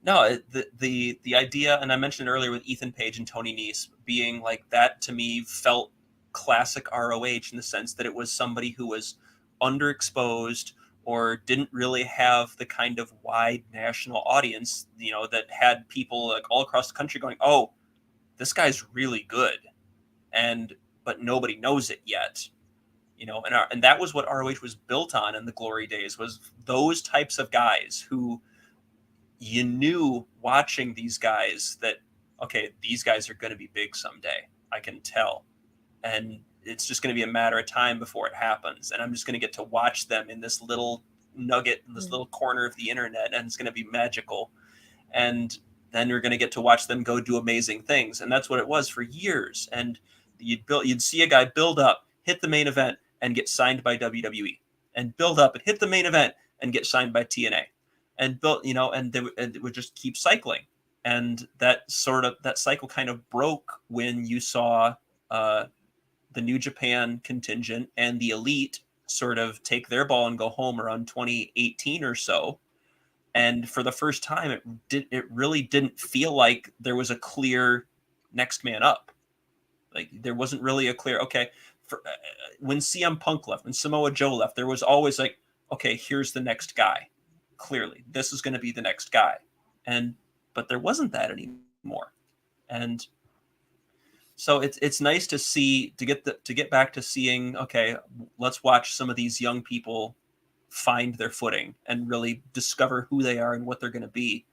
no, the idea, and I mentioned earlier with Ethan Page and Tony Nese being like that, to me felt classic ROH in the sense that it was somebody who was underexposed or didn't really have the kind of wide national audience, that had people like all across the country going, oh, this guy's really good. But nobody knows it yet, and that was what ROH was built on in the glory days, was those types of guys who you knew watching these guys that, okay, these guys are going to be big someday. I can tell. And it's just going to be a matter of time before it happens. And I'm just going to get to watch them in this little nugget, in this little corner of the internet, and it's going to be magical. And then you're going to get to watch them go do amazing things. And that's what it was for years. And you'd see a guy build up, hit the main event, and get signed by WWE, and build up and hit the main event and get signed by TNA, and built, and it would just keep cycling. And that cycle kind of broke when you saw the New Japan contingent and the Elite sort of take their ball and go home around 2018 or so. And for the first time, it really didn't feel like there was a clear next man up. Like there wasn't really a clear, okay, when CM Punk left, when Samoa Joe left, there was always like, okay, here's the next guy. Clearly, this is going to be the next guy. But there wasn't that anymore. And so it's nice to see, to get back to seeing, okay, let's watch some of these young people find their footing and really discover who they are and what they're going to be.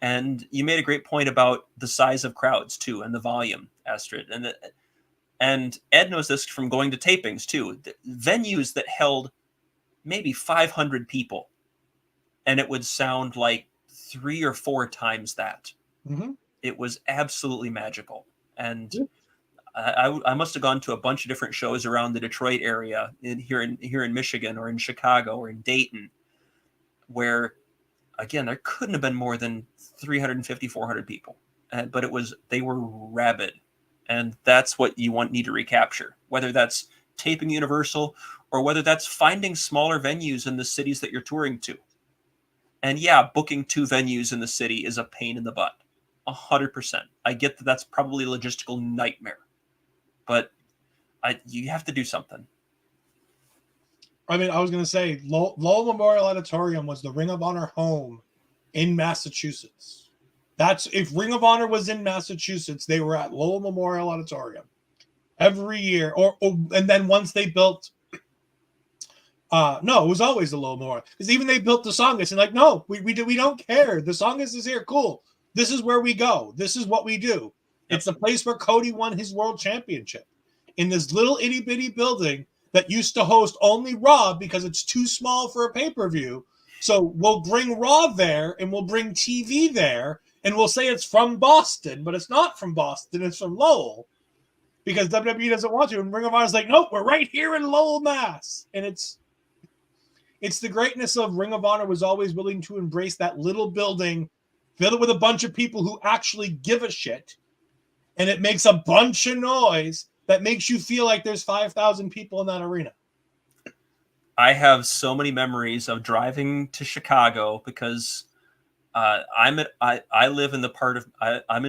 And you made a great point about the size of crowds too, and the volume, Astrid. And Ed knows this from going to tapings too. The venues that held maybe 500 people, and it would sound like 3 or 4 times that. Mm-hmm. It was absolutely magical. And I must have gone to a bunch of different shows around the Detroit area, here in Michigan or in Chicago or in Dayton, where, again, there couldn't have been more than 350, 400 people. But they were rabid. And that's what you need to recapture, whether that's taping Universal or whether that's finding smaller venues in the cities that you're touring to. And yeah, booking 2 venues in the city is a pain in the butt. 100%. I get that that's probably a logistical nightmare, but you have to do something. I mean, I was going to say Lowell Memorial Auditorium was the Ring of Honor home in Massachusetts. If Ring of Honor was in Massachusetts, they were at Lowell Memorial Auditorium every year. And then once they built, no, it was always the Lowell Memorial, because even they built the Songus and like, no, we don't care. The Songus is here, cool. This is where we go. This is what we do. It's the place where Cody won his world championship, in this little itty bitty building that used to host only Raw because it's too small for a pay-per-view. So we'll bring Raw there and we'll bring TV there and we'll say it's from Boston, but it's not from Boston. It's from Lowell, because WWE doesn't want to. And Ring of Honor's like, nope, we're right here in Lowell, Mass. And it's the greatness of Ring of Honor was always willing to embrace that little building, fill it with a bunch of people who actually give a shit, and it makes a bunch of noise that makes you feel like there's 5,000 people in that arena. I have so many memories of driving to Chicago because I'm in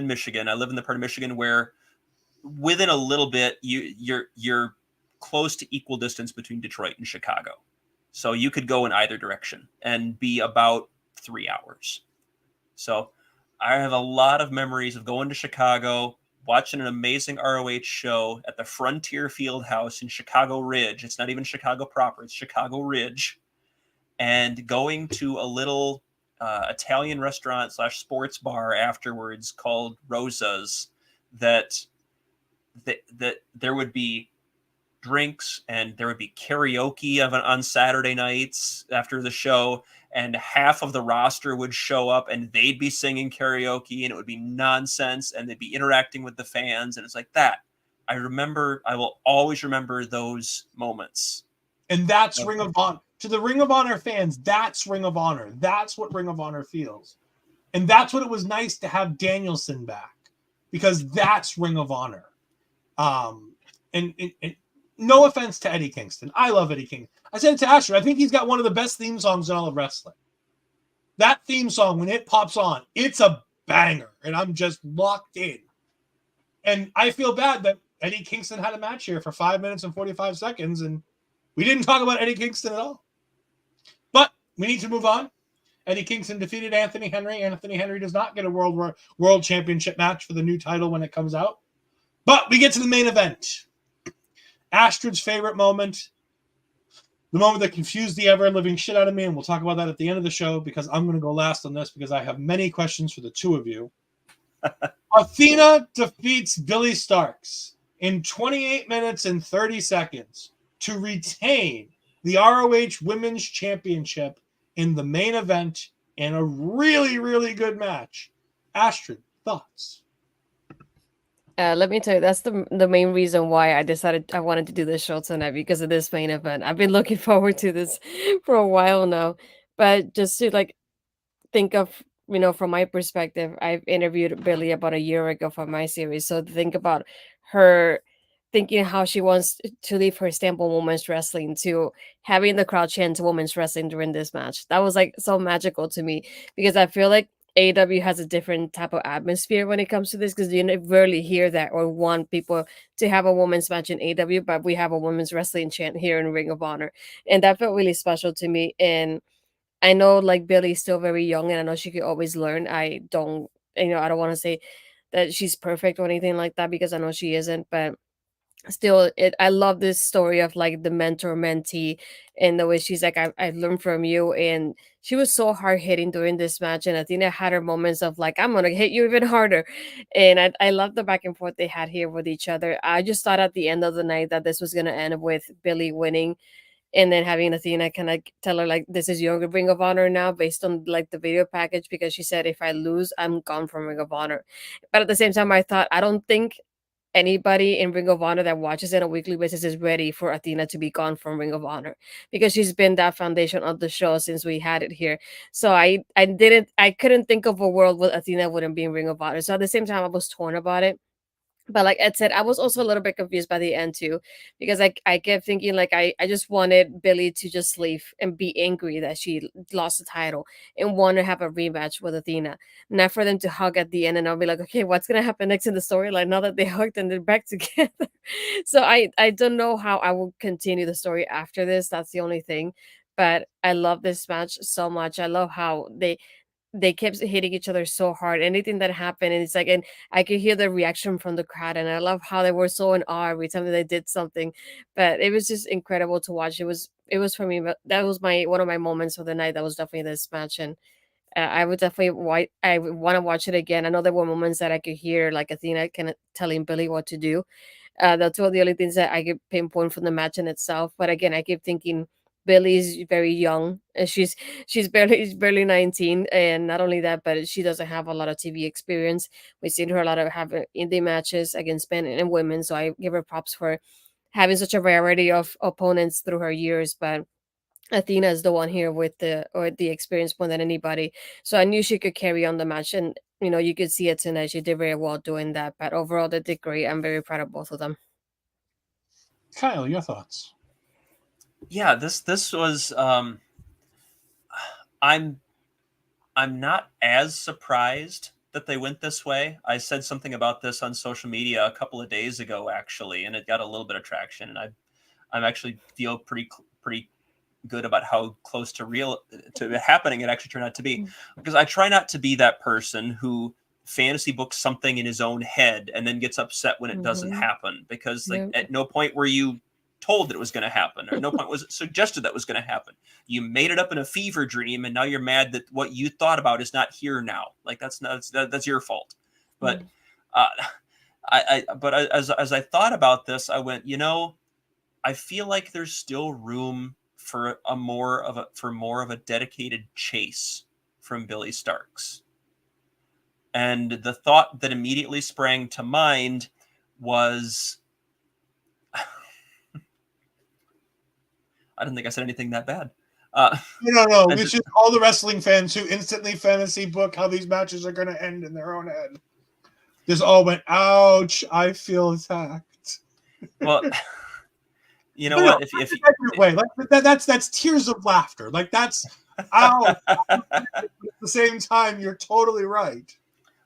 Michigan. I live in the part of Michigan where within a little bit you're close to equal distance between Detroit and Chicago. So you could go in either direction and be about 3 hours. So I have a lot of memories of going to Chicago, watching an amazing ROH show at the Frontier Field House in Chicago Ridge. It's not even Chicago proper, it's Chicago Ridge. And going to a little Italian restaurant / sports bar afterwards called Rosa's that there would be drinks and there would be karaoke on Saturday nights after the show, and half of the roster would show up and they'd be singing karaoke and it would be nonsense and they'd be interacting with the fans. And it's like that. I will always remember those moments. And that's Ring of Honor. To the Ring of Honor fans, that's Ring of Honor. That's what Ring of Honor feels. And that's what it was nice to have Danielson back, because that's Ring of Honor. And no offense to Eddie Kingston. I love Eddie Kingston. I said it to Astrid. I think he's got one of the best theme songs in all of wrestling. That theme song, when it pops on, it's a banger. And I'm just locked in. And I feel bad that Eddie Kingston had a match here for 5 minutes and 45 seconds. And we didn't talk about Eddie Kingston at all. But we need to move on. Eddie Kingston defeated Anthony Henry. Anthony Henry does not get a World Championship match for the new title when it comes out. But we get to the main event. Astrid's favorite moment. The moment that confused the ever-living shit out of me. And we'll talk about that at the end of the show, because I'm going to go last on this because I have many questions for the two of you. Athena defeats Billie Starkz in 28 minutes and 30 seconds to retain the ROH Women's Championship in the main event in a really, really good match. Astrid, thoughts? Let me tell you, that's the main reason why I decided I wanted to do this show tonight, because of this main event. I've been looking forward to this for a while now. But just to think of, from my perspective, I've interviewed Billie about a year ago for my series. So think about her thinking how she wants to leave her stamp on women's wrestling to having the crowd chant women's wrestling during this match. That was so magical to me, because I feel like AEW has a different type of atmosphere when it comes to this, because you rarely hear that or want people to have a women's match in AEW, but we have a women's wrestling chant here in Ring of Honor. And that felt really special to me. And I know Billie's still very young, and I know she could always learn. I don't want to say that she's perfect or anything like that, because I know she isn't, but still, I love this story of the mentor mentee, and the way she's I learned from you. And she was so hard hitting during this match, and Athena had her moments of I'm gonna hit you even harder. And I love the back and forth they had here with each other. I just thought at the end of the night that this was gonna end with Billie winning, and then having Athena kind of tell her this is your Ring of Honor now, based on the video package, because she said, if I lose, I'm gone from Ring of Honor. But at the same time, I thought, I don't think anybody in Ring of Honor that watches it on a weekly basis is ready for Athena to be gone from Ring of Honor, because she's been that foundation of the show since we had it here. So I couldn't think of a world where Athena wouldn't be in Ring of Honor. So at the same time, I was torn about it. But like Ed said, I was also a little bit confused by the end too, because I kept thinking I just wanted Billie to just leave and be angry that she lost the title, and want to have a rematch with Athena, not for them to hug at the end. And I'll be like, okay, what's gonna happen next in the storyline now that they hugged and they're back together? So I don't know how I will continue the story after this. That's the only thing. But I love this match so much. I love how they kept hitting each other so hard. Anything that happened, and and I could hear the reaction from the crowd, and I love how they were so in awe every time they did something. But it was just incredible to watch. It was for me, but that was one of my moments of the night. That was definitely this match. And I would definitely I would want to watch it again. I know there were moments that I could hear Athena kind of telling Billie what to do. That's one of the only things that I could pinpoint from the match in itself. But again, I keep thinking Billie's very young. She's barely 19, and not only that, but she doesn't have a lot of TV experience. We've seen her a lot of have indie matches against men and women, so I give her props for having such a variety of opponents through her years. But Athena is the one here with the experience more than anybody, so I knew she could carry on the match, and you could see it tonight. She did very well doing that, but overall they did great. I'm very proud of both of them. Kyle, your thoughts? Yeah, this was I'm not as surprised that they went this way. I said something about this on social media a couple of days ago, actually, and it got a little bit of traction. And I'm actually feel pretty good about how close to happening it actually turned out to be, because I try not to be that person who fantasy books something in his own head and then gets upset when it doesn't happen, because like at no point were you told that it was going to happen, or at no point was it suggested that was going to happen. You made it up in a fever dream, and now you're mad that what you thought about is not here now. Like that's your fault. But as I thought about this, I went, I feel like there's still room for more of a dedicated chase from Billie Starkz. And the thought that immediately sprang to mind was, I don't think I said anything that bad. No. It's just all the wrestling fans who instantly fantasy book how these matches are going to end in their own head. Just all went, ouch, I feel attacked. Well, you know what? If way, like that's tears of laughter. Like that's ow. At the same time, you're totally right.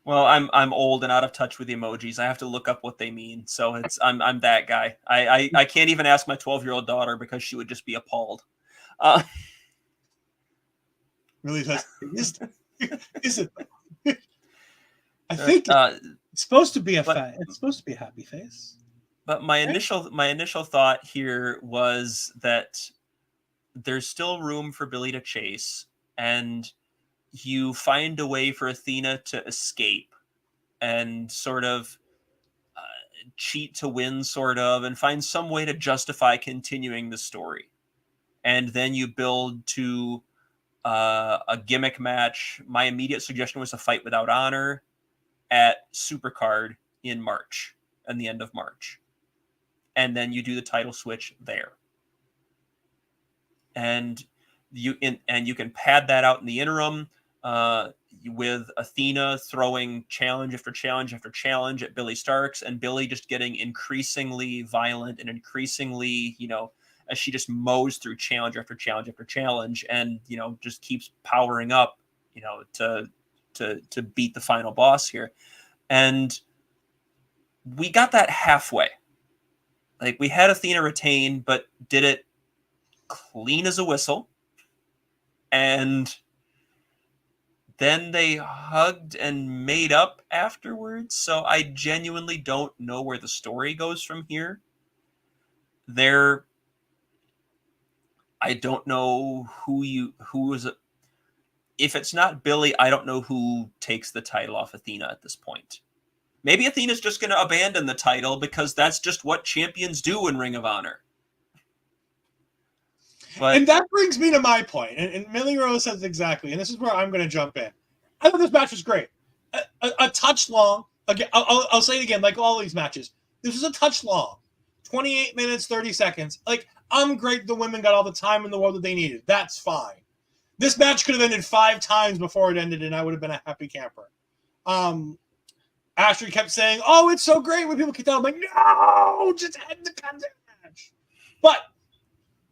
Well, I'm old and out of touch with emojis. I have to look up what they mean. So I'm that guy. I can't even ask my 12-year-old daughter because she would just be appalled. Really does. Is it? I think it's supposed to be it's supposed to be a happy face. But my initial thought here was that there's still room for Billie to chase, and you find a way for Athena to escape and sort of cheat to win, sort of, and find some way to justify continuing the story. And then you build to a gimmick match. My immediate suggestion was a fight without honor at Supercard in March, and the end of March. And then you do the title switch there. And you can pad that out in the interim with Athena throwing challenge after challenge after challenge at Billie Starkz, and Billie just getting increasingly violent and increasingly, as she just mows through challenge after challenge after challenge, and just keeps powering up, to beat the final boss here. And we got that halfway. Like, we had Athena retain, but did it clean as a whistle. And then they hugged and made up afterwards. So I genuinely don't know where the story goes from here. I don't know who is it. If it's not Billie, I don't know who takes the title off Athena at this point. Maybe Athena's just going to abandon the title because that's just what champions do in Ring of Honor. And that brings me to my point. And Millie Rose says exactly, and this is where I'm going to jump in. I thought this match was great. A touch long. Again, I'll say it again, like all these matches. This was a touch long. 28 minutes, 30 seconds. Like, I'm great the women got all the time in the world that they needed. That's fine. This match could have ended 5 times before it ended, and I would have been a happy camper. Astrid kept saying, "Oh, it's so great when people kick out." I'm like, no, just end the goddamn match. But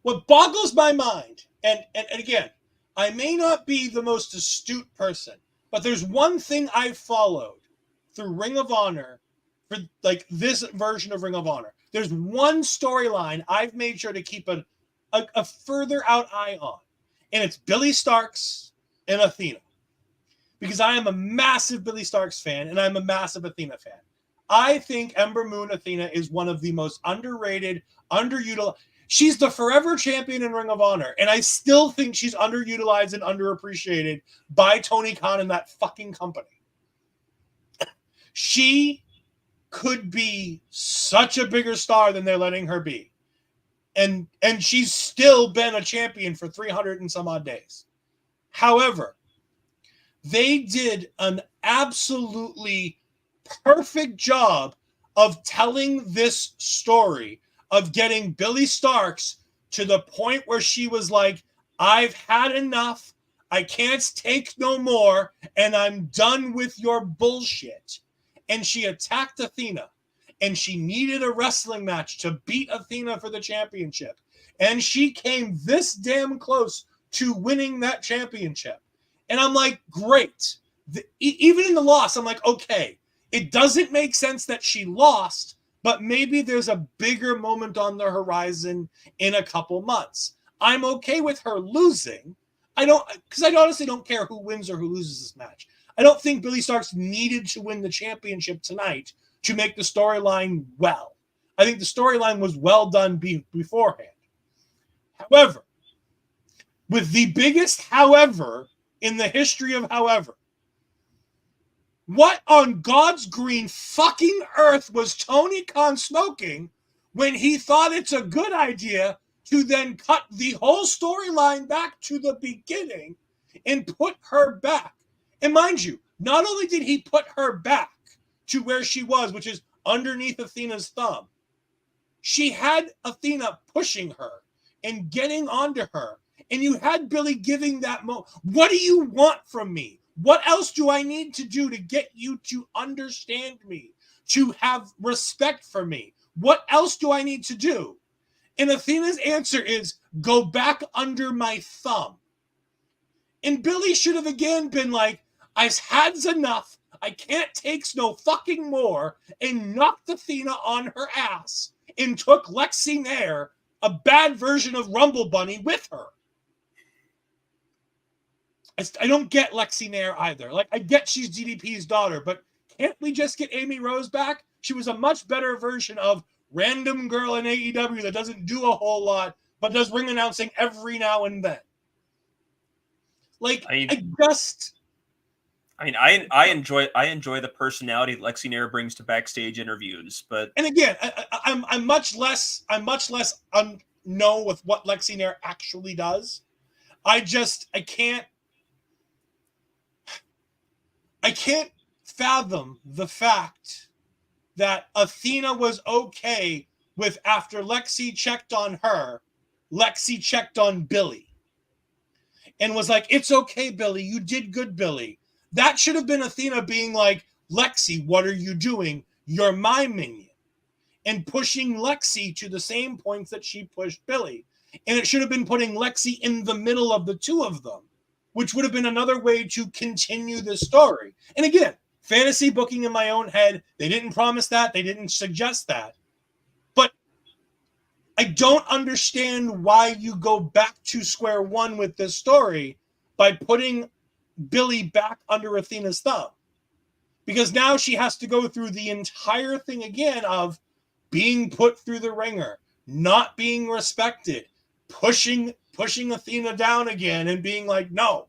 what boggles my mind, and again, I may not be the most astute person, but there's one thing I've followed through Ring of Honor for like this version of Ring of Honor. There's one storyline I've made sure to keep a further out eye on, and it's Billie Starkz and Athena. Because I am a massive Billie Starkz fan, and I'm a massive Athena fan. I think Ember Moon Athena is one of the most underrated, underutilized. She's the forever champion in Ring of Honor, and I still think she's underutilized and underappreciated by Tony Khan and that fucking company. She could be such a bigger star than they're letting her be. And she's still been a champion for 300 and some odd days. However, they did an absolutely perfect job of telling this story, of getting Billie Starkz to the point where she was like, I've had enough, I can't take no more, and I'm done with your bullshit. And she attacked Athena, and she needed a wrestling match to beat Athena for the championship. And she came this damn close to winning that championship. And I'm like, great. Even in the loss, I'm like, okay, it doesn't make sense that she lost, but maybe there's a bigger moment on the horizon in a couple months. I'm okay with her losing. Because I honestly don't care who wins or who loses this match. I don't think Billie Starkz needed to win the championship tonight to make the storyline well. I think the storyline was well done beforehand. However, with the biggest however in the history of however, what on God's green fucking earth was Tony Khan smoking when he thought it's a good idea to then cut the whole storyline back to the beginning and put her back? And mind you, not only did he put her back to where she was, which is underneath Athena's thumb, she had Athena pushing her and getting onto her. And you had Billie giving that what do you want from me? What else do I need to do to get you to understand me, to have respect for me? What else do I need to do? And Athena's answer is, go back under my thumb. And Billie should have again been like, I've had enough. I can't take no fucking more, and knocked Athena on her ass and took Lexi Nair, a bad version of Rumble Bunny, with her. I don't get Lexi Nair either. Like, I get she's DDP's daughter, but can't we just get Amy Rose back? She was a much better version of random girl in AEW that doesn't do a whole lot, but does ring announcing every now and then. Like, I enjoy the personality Lexi Nair brings to backstage interviews, but and again, I'm much less know with what Lexi Nair actually does. I can't fathom the fact that Athena was okay with, after Lexi checked on her, Lexi checked on Billie and was like, it's okay, Billie, you did good, Billie. That should have been Athena being like, Lexi, what are you doing? You're my minion. And pushing Lexi to the same points that she pushed Billie. And it should have been putting Lexi in the middle of the two of them, which would have been another way to continue the story. And again, fantasy booking in my own head. They didn't promise that. They didn't suggest that. But I don't understand why you go back to square one with this story by putting Billie back under Athena's thumb. Because now she has to go through the entire thing again of being put through the ringer, not being respected, pushing Athena down again and being like, no,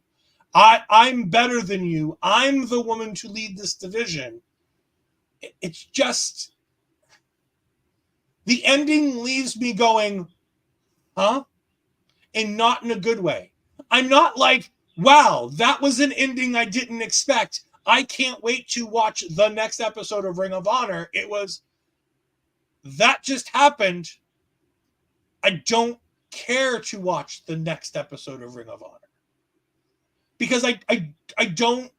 I'm better than you. I'm the woman to lead this division. It's just, the ending leaves me going, huh? And not in a good way. I'm not like, wow, that was an ending I didn't expect. I can't wait to watch the next episode of Ring of Honor. It was, that just happened. I don't care to watch the next episode of Ring of Honor. Because I don't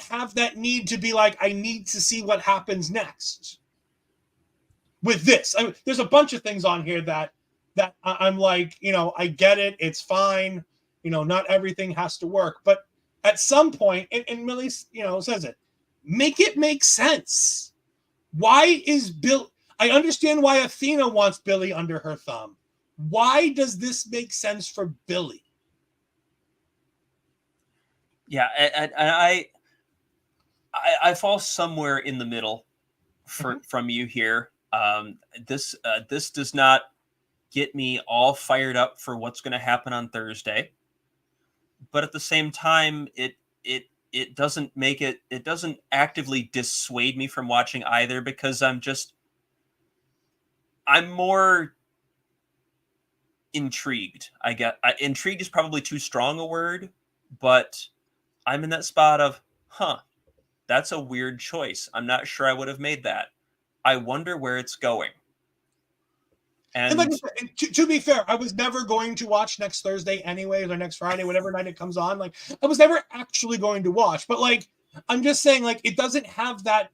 have that need to be like, I need to see what happens next. With this, there's a bunch of things on here that I'm like, I get it. It's fine. Not everything has to work. But at some point, and Millie, says it, make it make sense. Why is Bill? I understand why Athena wants Billie under her thumb. Why does this make sense for Billie? Yeah, and I fall somewhere in the middle from you here. This does not get me all fired up for what's going to happen on Thursday, but at the same time, it doesn't make it doesn't actively dissuade me from watching either, because I'm more intrigued. Intrigued is probably too strong a word, but I'm in that spot of, that's a weird choice. I'm not sure I would have made that. I wonder where it's going. And like, to be fair, I was never going to watch next Thursday anyway, or next Friday, whatever night it comes on. Like, I was never actually going to watch. But, like, I'm just saying, like, it doesn't have that,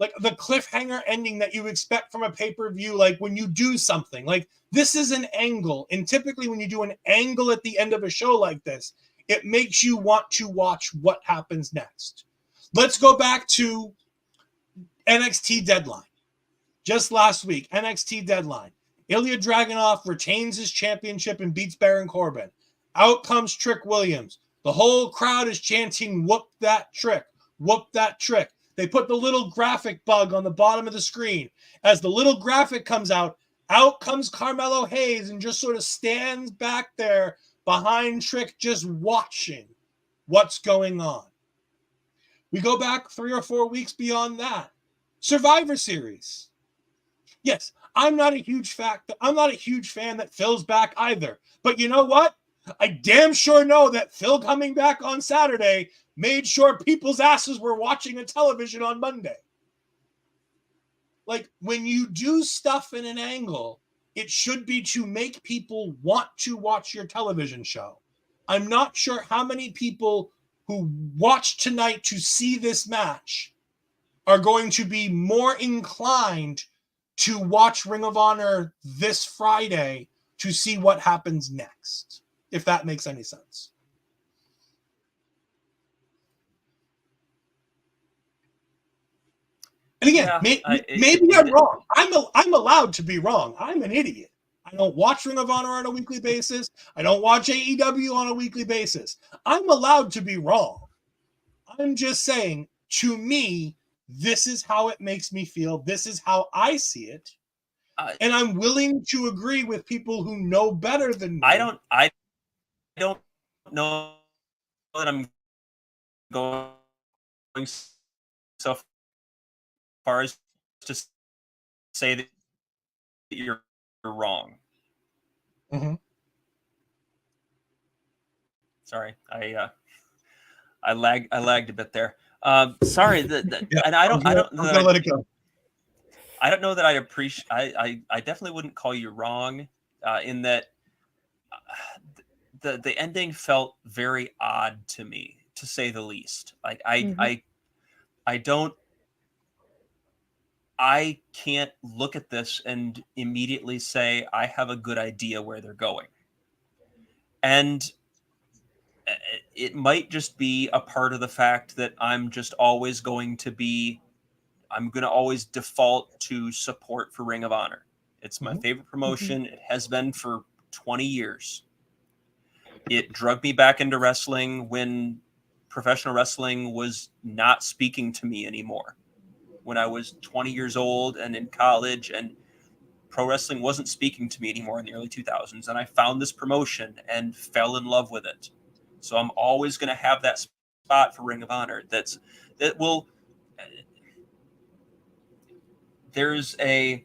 like, the cliffhanger ending that you expect from a pay-per-view, like, when you do something. Like, this is an angle. And typically when you do an angle at the end of a show like this, it makes you want to watch what happens next. Let's go back to NXT Deadline. Just last week, NXT Deadline. Ilya Dragunov retains his championship and beats Baron Corbin. Out comes Trick Williams. The whole crowd is chanting, whoop that trick, whoop that trick. They put the little graphic bug on the bottom of the screen. As the little graphic comes out comes Carmelo Hayes and just sort of stands back there behind Trick, just watching what's going on. We go back 3 or 4 weeks beyond that. Survivor Series. Yes, I'm not a huge fan that Phil's back either. But you know what? I damn sure know that Phil coming back on Saturday made sure people's asses were watching a television on Monday. Like, when you do stuff in an angle, it should be to make people want to watch your television show. I'm not sure how many people who watched tonight to see this match are going to be more inclined to watch Ring of Honor this Friday to see what happens next, if that makes any sense. And again, maybe I'm wrong. I'm allowed to be wrong. I'm an idiot. I don't watch Ring of Honor on a weekly basis. I don't watch AEW on a weekly basis. I'm allowed to be wrong. I'm just saying, to me, this is how it makes me feel. This is how I see it. And I'm willing to agree with people who know better than me. I don't know that I'm going so far as to say that you're wrong. Mm-hmm. Sorry, I lagged a bit there. Sorry, and I don't let it go. I don't know that I appreciate. I definitely wouldn't call you wrong in that the ending felt very odd to me, to say the least. Like I can't look at this and immediately say I have a good idea where they're going. And it might just be a part of the fact that I'm always going to always default to support for Ring of Honor. It's my favorite promotion. It has been for 20 years. It drug me back into wrestling when professional wrestling was not speaking to me anymore. When I was 20 years old and in college, and pro wrestling wasn't speaking to me anymore in the early 2000s. And I found this promotion and fell in love with it. So I'm always going to have that spot for Ring of Honor. There's a.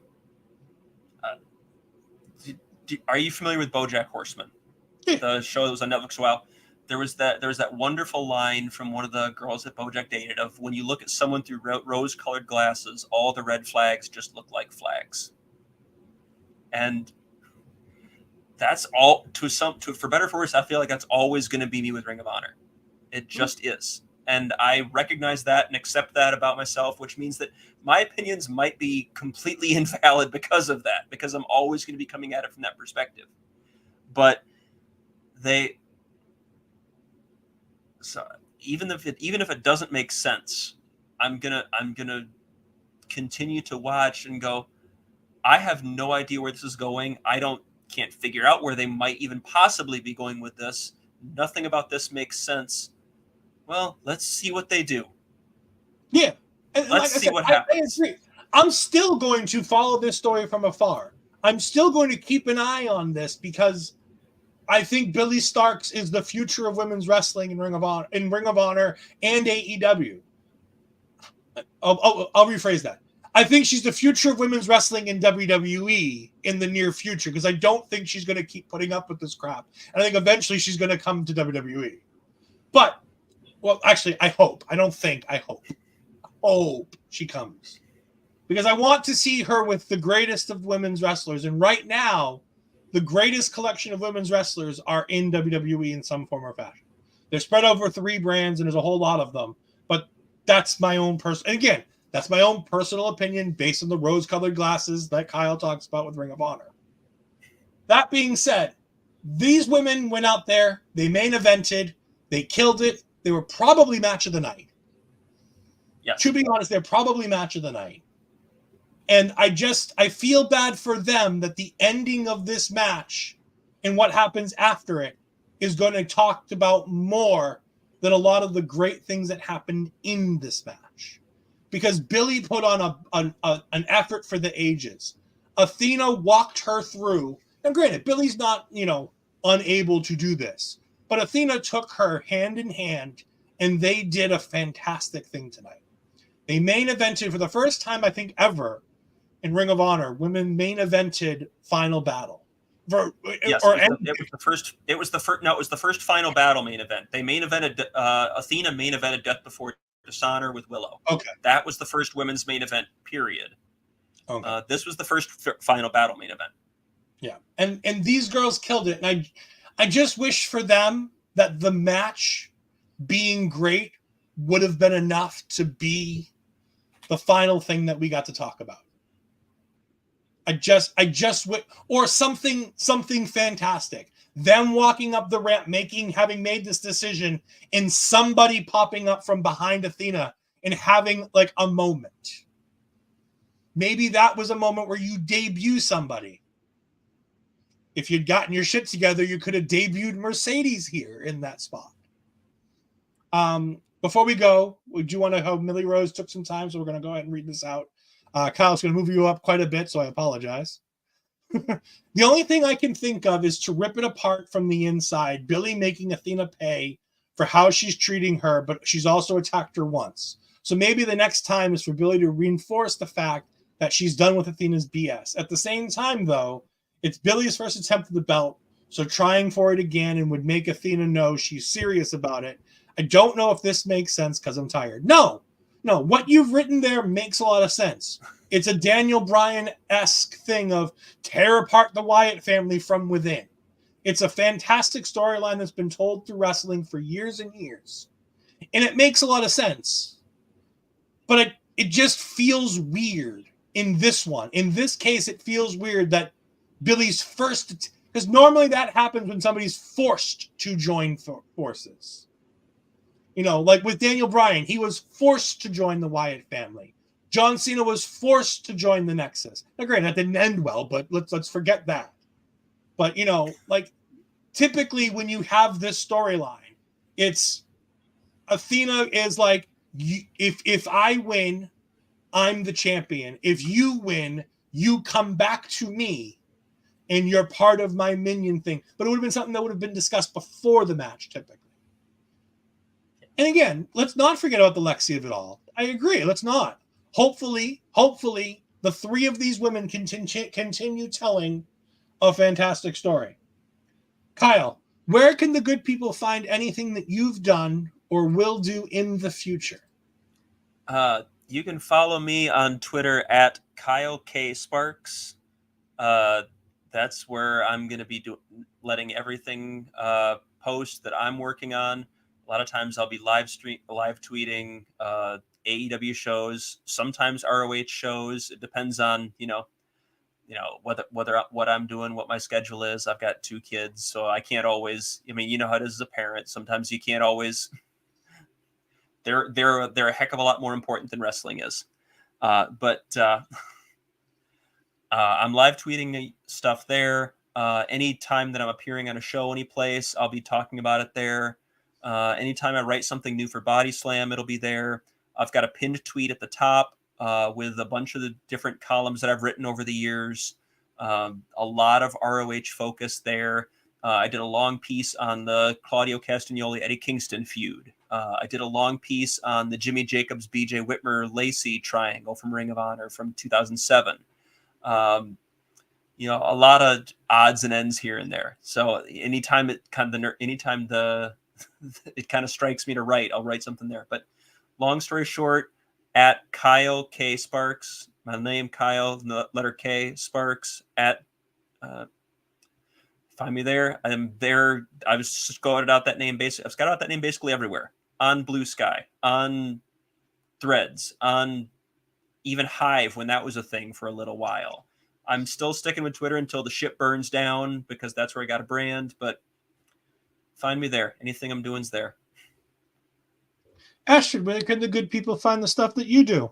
Are you familiar with BoJack Horseman? The show that was on Netflix a while. There was that wonderful line from one of the girls that BoJack dated of, when you look at someone through rose-colored glasses, all the red flags just look like flags. And that's all for better or for worse, I feel like that's always going to be me with Ring of Honor. It just is. And I recognize that and accept that about myself, which means that my opinions might be completely invalid because of that, because I'm always going to be coming at it from that perspective. But so even if it doesn't make sense, I'm gonna continue to watch and go, I have no idea where this is going. Can't figure out where they might even possibly be going with this. Nothing about this makes sense. Well, let's see what they do. Yeah. Let's see what happens. I agree. I'm still going to follow this story from afar. I'm still going to keep an eye on this because I think Billy Starks is the future of women's wrestling in Ring of Honor and AEW. I'll rephrase that. I think she's the future of women's wrestling in WWE in the near future, because I don't think she's going to keep putting up with this crap. And I think eventually she's going to come to WWE. But, well, actually, I hope. I don't think. I hope. I hope she comes. Because I want to see her with the greatest of women's wrestlers. And right now, the greatest collection of women's wrestlers are in WWE in some form or fashion. They're spread over 3 brands, and there's a whole lot of them. But that's my own personal... And again, that's my own personal opinion based on the rose-colored glasses that Kyle talks about with Ring of Honor. That being said, these women went out there, they main evented, they killed it, they were probably match of the night. Yes. To be honest, they're probably match of the night. And I feel bad for them that the ending of this match and what happens after it is going to talk about more than a lot of the great things that happened in this match. Because Billie put on an effort for the ages. Athena walked her through. And granted, Billie's not, unable to do this. But Athena took her hand in hand, and they did a fantastic thing tonight. They main evented for the first time, I think, ever in Ring of Honor. Women main evented Final Battle. Yes, it was the first Final Battle main event. They main evented Athena main evented Death Before Dishonor with Willow. Okay, that was the first women's main event. Period. Okay, this was the first Final Battle main event. Yeah, and these girls killed it, and I just wish for them that the match being great would have been enough to be the final thing that we got to talk about. I just or something fantastic. Them walking up the ramp, having made this decision, and somebody popping up from behind Athena and having like a moment. Maybe that was a moment where you debut somebody. If you'd gotten your shit together, you could have debuted Mercedes here in that spot. Before we go, would you want to how Millie Rose took some time? So we're going to go ahead and read this out. Kyle's going to move you up quite a bit, so I apologize. The only thing I can think of is to rip it apart from the inside. Billie making Athena pay for how she's treating her, but she's also attacked her once. So maybe the next time is for Billie to reinforce the fact that she's done with Athena's BS. At the same time, though, it's Billie's first attempt at the belt, so trying for it again and would make Athena know she's serious about it. I don't know if this makes sense because I'm tired. No, what you've written there makes a lot of sense. It's a Daniel Bryan-esque thing of tear apart the Wyatt family from within. It's a fantastic storyline that's been told through wrestling for years and years. And it makes a lot of sense. But it just feels weird in this one. In this case, it feels weird that Billie's first... Because normally that happens when somebody's forced to join forces. Like with Daniel Bryan, he was forced to join the Wyatt family. John Cena was forced to join the Nexus. Now, granted, that didn't end well, but let's forget that. But, like, typically when you have this storyline, it's Athena is like, if I win, I'm the champion. If you win, you come back to me, and you're part of my minion thing. But it would have been something that would have been discussed before the match, typically. And again, let's not forget about the Lexi of it all. I agree. Let's not. Hopefully, the three of these women continue telling a fantastic story. Kyle, where can the good people find anything that you've done or will do in the future? You can follow me on Twitter at Kyle K. Sparks. That's where I'm going to be letting everything post that I'm working on. A lot of times I'll be live tweeting AEW shows, sometimes ROH shows. It depends on, whether what I'm doing, what my schedule is. I've got 2 kids, so I can't always, how it is as a parent. Sometimes you can't always, they're a heck of a lot more important than wrestling is. But I'm live tweeting stuff there. Anytime that I'm appearing on a show, any place, I'll be talking about it there. Anytime I write something new for Body Slam, it'll be there. I've got a pinned tweet at the top with a bunch of the different columns that I've written over the years. A lot of ROH focus there. I did a long piece on the Claudio Castagnoli, Eddie Kingston feud. I did a long piece on the Jimmy Jacobs, BJ Whitmer, Lacey triangle from Ring of Honor from 2007. A lot of odds and ends here and there. So anytime it kind of strikes me to write, I'll write something there. But long story short, at Kyle K. Sparks, my name Kyle, letter K, Sparks, at find me there. I'm there. I've scouted out that name basically. I've scouted out that name basically everywhere. On Blue Sky, on Threads, on even Hive when that was a thing for a little while. I'm still sticking with Twitter until the ship burns down because that's where I got a brand, but find me there. Anything I'm doing's there. Astrid, where can the good people find the stuff that you do?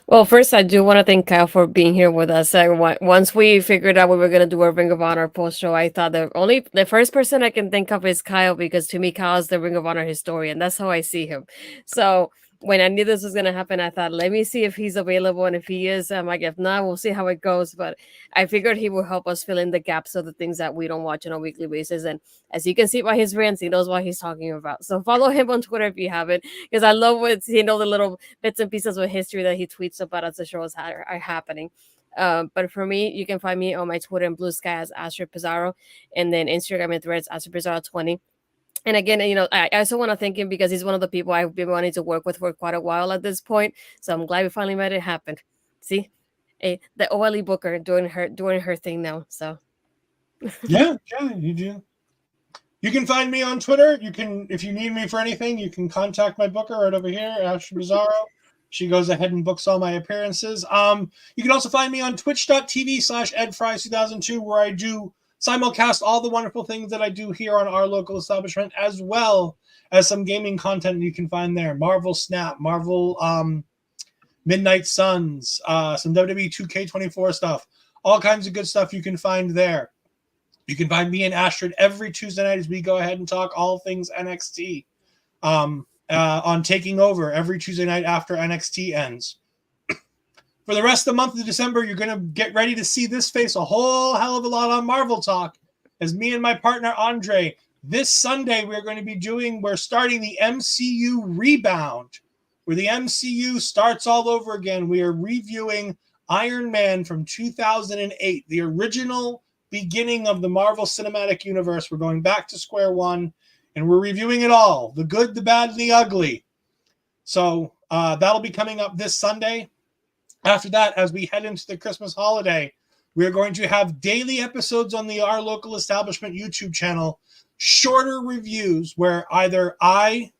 Well, first, I do want to thank Kyle for being here with us. Once we figured out we were going to do a Ring of Honor post show, I thought the first person I can think of is Kyle, because to me, Kyle is the Ring of Honor historian. That's how I see him. So when I knew this was going to happen, I thought, let me see if he's available. And if he is, like, if not, we'll see how it goes. But I figured he will help us fill in the gaps of the things that we don't watch on a weekly basis. And as you can see by his rants, he knows what he's talking about. So follow him on Twitter if you haven't, because I love what the little bits and pieces of history that he tweets about as the shows are happening. But for me, you can find me on my Twitter and Blue Sky as Astrid Pizarro, and then Instagram and Threads Astrid Pizarro 20. And again, I also want to thank him because he's one of the people I've been wanting to work with for quite a while at this point. So I'm glad we finally made it happen. See, the OLE Booker doing her thing now. So yeah, you do. You can find me on Twitter. You can, if you need me for anything, you can contact my booker right over here, Astrid Pizarro. She goes ahead and books all my appearances. You can also find me on twitch.tv/edfries2002, where I do simulcast all the wonderful things that I do here on our local establishment, as well as some gaming content you can find there. Marvel Snap, Marvel Midnight Suns, some WWE 2K24 stuff, all kinds of good stuff you can find there. You can find me and Astrid every Tuesday night as we go ahead and talk all things NXT on Taking Over every Tuesday night after NXT ends. For the rest of the month of December, you're going to get ready to see this face a whole hell of a lot on Marvel Talk, as me and my partner Andre, this Sunday, we're starting the MCU Rebound, where the MCU starts all over again. We are reviewing Iron Man from 2008, the original beginning of the Marvel Cinematic Universe. We're going back to square one, and we're reviewing it all, the good, the bad, and the ugly. So that'll be coming up this Sunday. After that, as we head into the Christmas holiday, we're going to have daily episodes on the Our Local Establishment YouTube channel, shorter reviews where either I,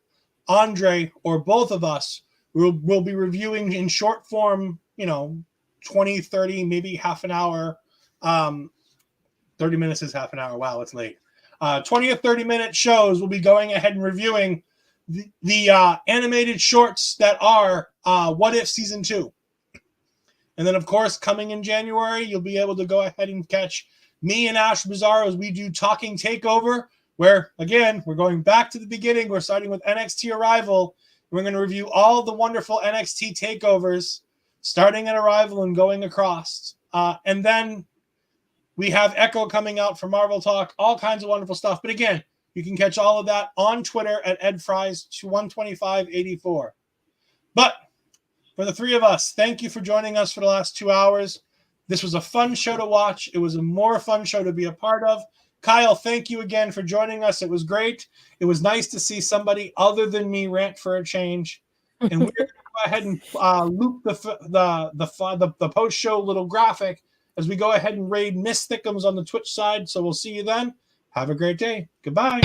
Andre, or both of us will be reviewing in short form, 20, 30, maybe half an hour. 30 minutes is half an hour. Wow, it's late. 20 or 30-minute shows, we'll be going ahead and reviewing the animated shorts that are What If Season 2. And then, of course, coming in January, you'll be able to go ahead and catch me and Astrid Pizarro as we do Talking Takeover, where, again, we're going back to the beginning. We're starting with NXT Arrival. We're going to review all the wonderful NXT takeovers, starting at Arrival and going across. And then we have Echo coming out for Marvel Talk, all kinds of wonderful stuff. But again, you can catch all of that on Twitter at edfries12584. But for the three of us, thank you for joining us for the last 2 hours. This was a fun show to watch. It was a more fun show to be a part of. Kyle, thank you again for joining us. It was great. It was nice to see somebody other than me rant for a change. And we're going to go ahead and loop the post-show little graphic as we go ahead and raid Miss Thickums on the Twitch side. So we'll see you then. Have a great day. Goodbye.